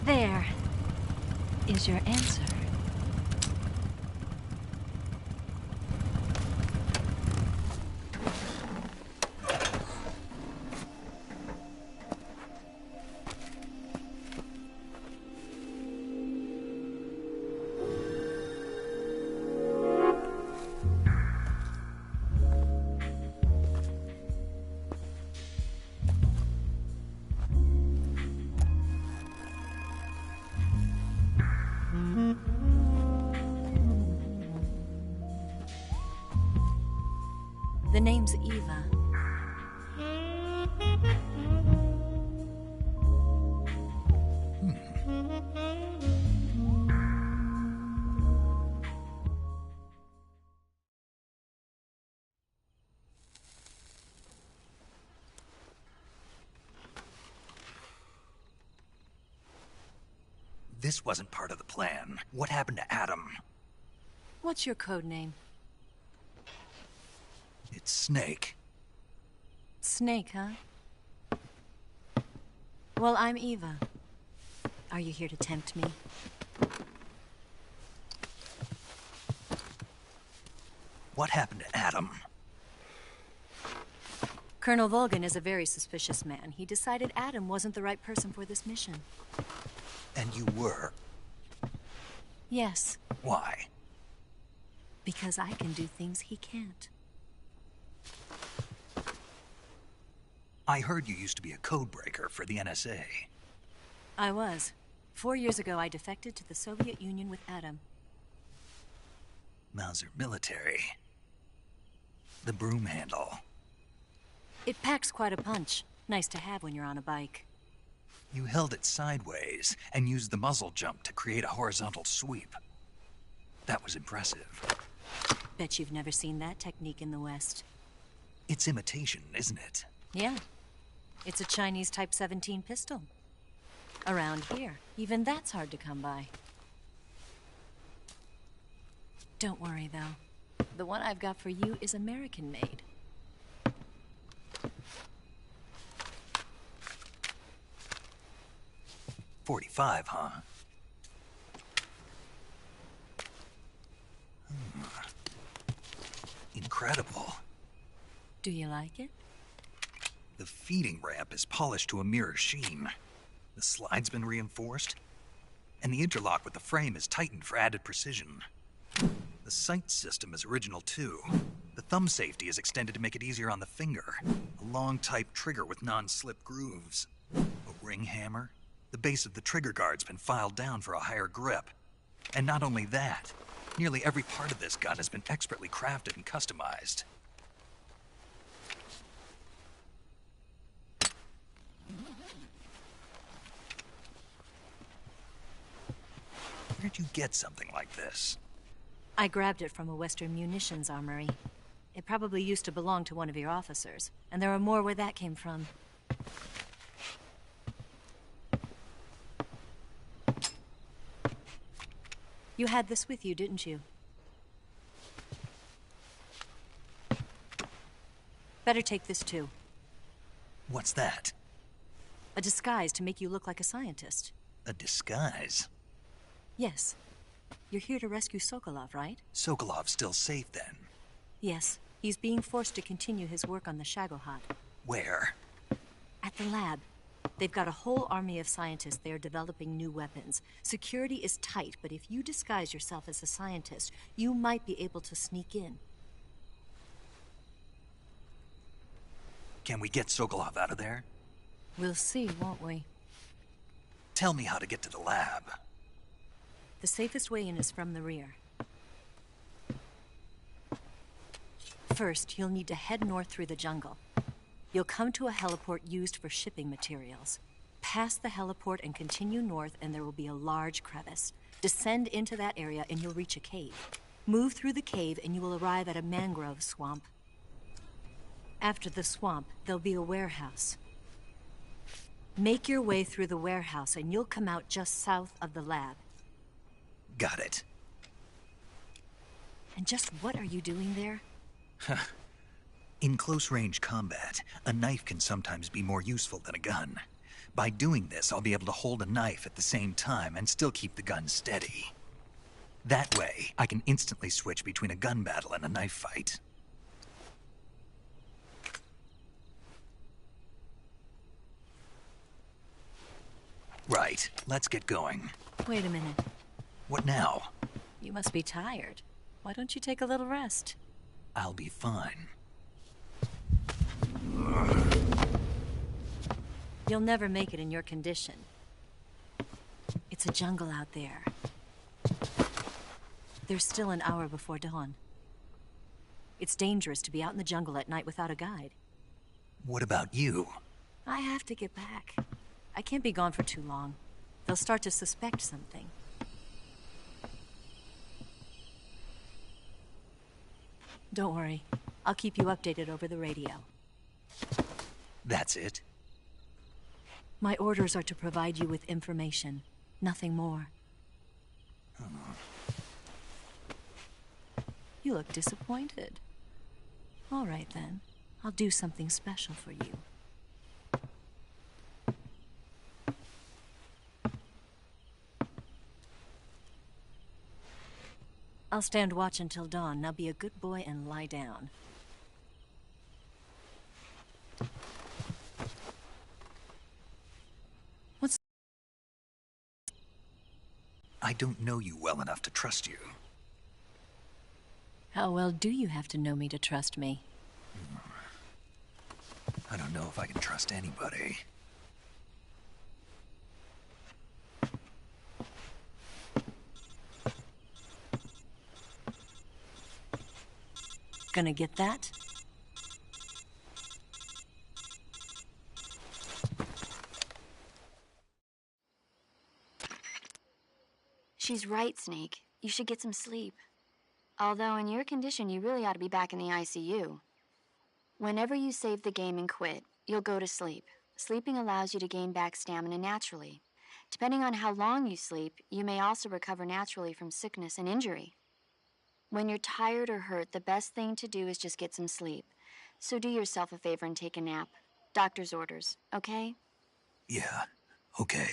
There is your answer. The name's Eva. This wasn't part of the plan. What happened to Adam? What's your code name? It's Snake. Snake, huh? Well, I'm Eva. Are you here to tempt me? What happened to Adam? Colonel Volgin is a very suspicious man. He decided Adam wasn't the right person for this mission. And you were? Yes. Why? Because I can do things he can't. I heard you used to be a codebreaker for the NSA. I was. 4 years ago, I defected to the Soviet Union with Adam. Mauser military. The broom handle. It packs quite a punch. Nice to have when you're on a bike. You held it sideways and used the muzzle jump to create a horizontal sweep. That was impressive. Bet you've never seen that technique in the West. It's imitation, isn't it? Yeah. It's a Chinese Type 17 pistol. Around here, even that's hard to come by. Don't worry, though. The one I've got for you is American-made. .45, huh? Incredible. Do you like it? The feeding ramp is polished to a mirror sheen. The slide's been reinforced, and the interlock with the frame is tightened for added precision. The sight system is original too. The thumb safety is extended to make it easier on the finger. A long type trigger with non-slip grooves. A ring hammer. The base of the trigger guard's been filed down for a higher grip. And not only that, nearly every part of this gun has been expertly crafted and customized. Where'd you get something like this? I grabbed it from a Western munitions armory. It probably used to belong to one of your officers, and there are more where that came from. You had this with you, didn't you? Better take this too. What's that? A disguise to make you look like a scientist. A disguise? Yes. You're here to rescue Sokolov, right? Sokolov's still safe then? Yes. He's being forced to continue his work on the Shagohod. Where? At the lab. They've got a whole army of scientists there developing new weapons. Security is tight, but if you disguise yourself as a scientist, you might be able to sneak in. Can we get Sokolov out of there? We'll see, won't we? Tell me how to get to the lab. The safest way in is from the rear. First, you'll need to head north through the jungle. You'll come to a heliport used for shipping materials. Pass the heliport and continue north, and there will be a large crevice. Descend into that area and you'll reach a cave. Move through the cave and you will arrive at a mangrove swamp. After the swamp, there'll be a warehouse. Make your way through the warehouse and you'll come out just south of the lab. Got it. And just what are you doing there? In close-range combat, a knife can sometimes be more useful than a gun. By doing this, I'll be able to hold a knife at the same time and still keep the gun steady. That way, I can instantly switch between a gun battle and a knife fight. Right, let's get going. Wait a minute. What now? You must be tired. Why don't you take a little rest? I'll be fine. You'll never make it in your condition. It's a jungle out there. There's still an hour before dawn. It's dangerous to be out in the jungle at night without a guide. What about you? I have to get back. I can't be gone for too long. They'll start to suspect something. Don't worry. I'll keep you updated over the radio. That's it? My orders are to provide you with information, nothing more. You look disappointed. All right, then. I'll do something special for you. I'll stand watch until dawn. Now be a good boy and lie down. What's... I don't know you well enough to trust you. How well do you have to know me to trust me? I don't know if I can trust anybody. Gonna get that? She's right, Snake. You should get some sleep. Although in your condition, you really ought to be back in the ICU. Whenever you save the game and quit, you'll go to sleep. Sleeping allows you to gain back stamina naturally. Depending on how long you sleep, you may also recover naturally from sickness and injury. When you're tired or hurt, the best thing to do is just get some sleep. So do yourself a favor and take a nap. Doctor's orders, okay? Yeah, okay.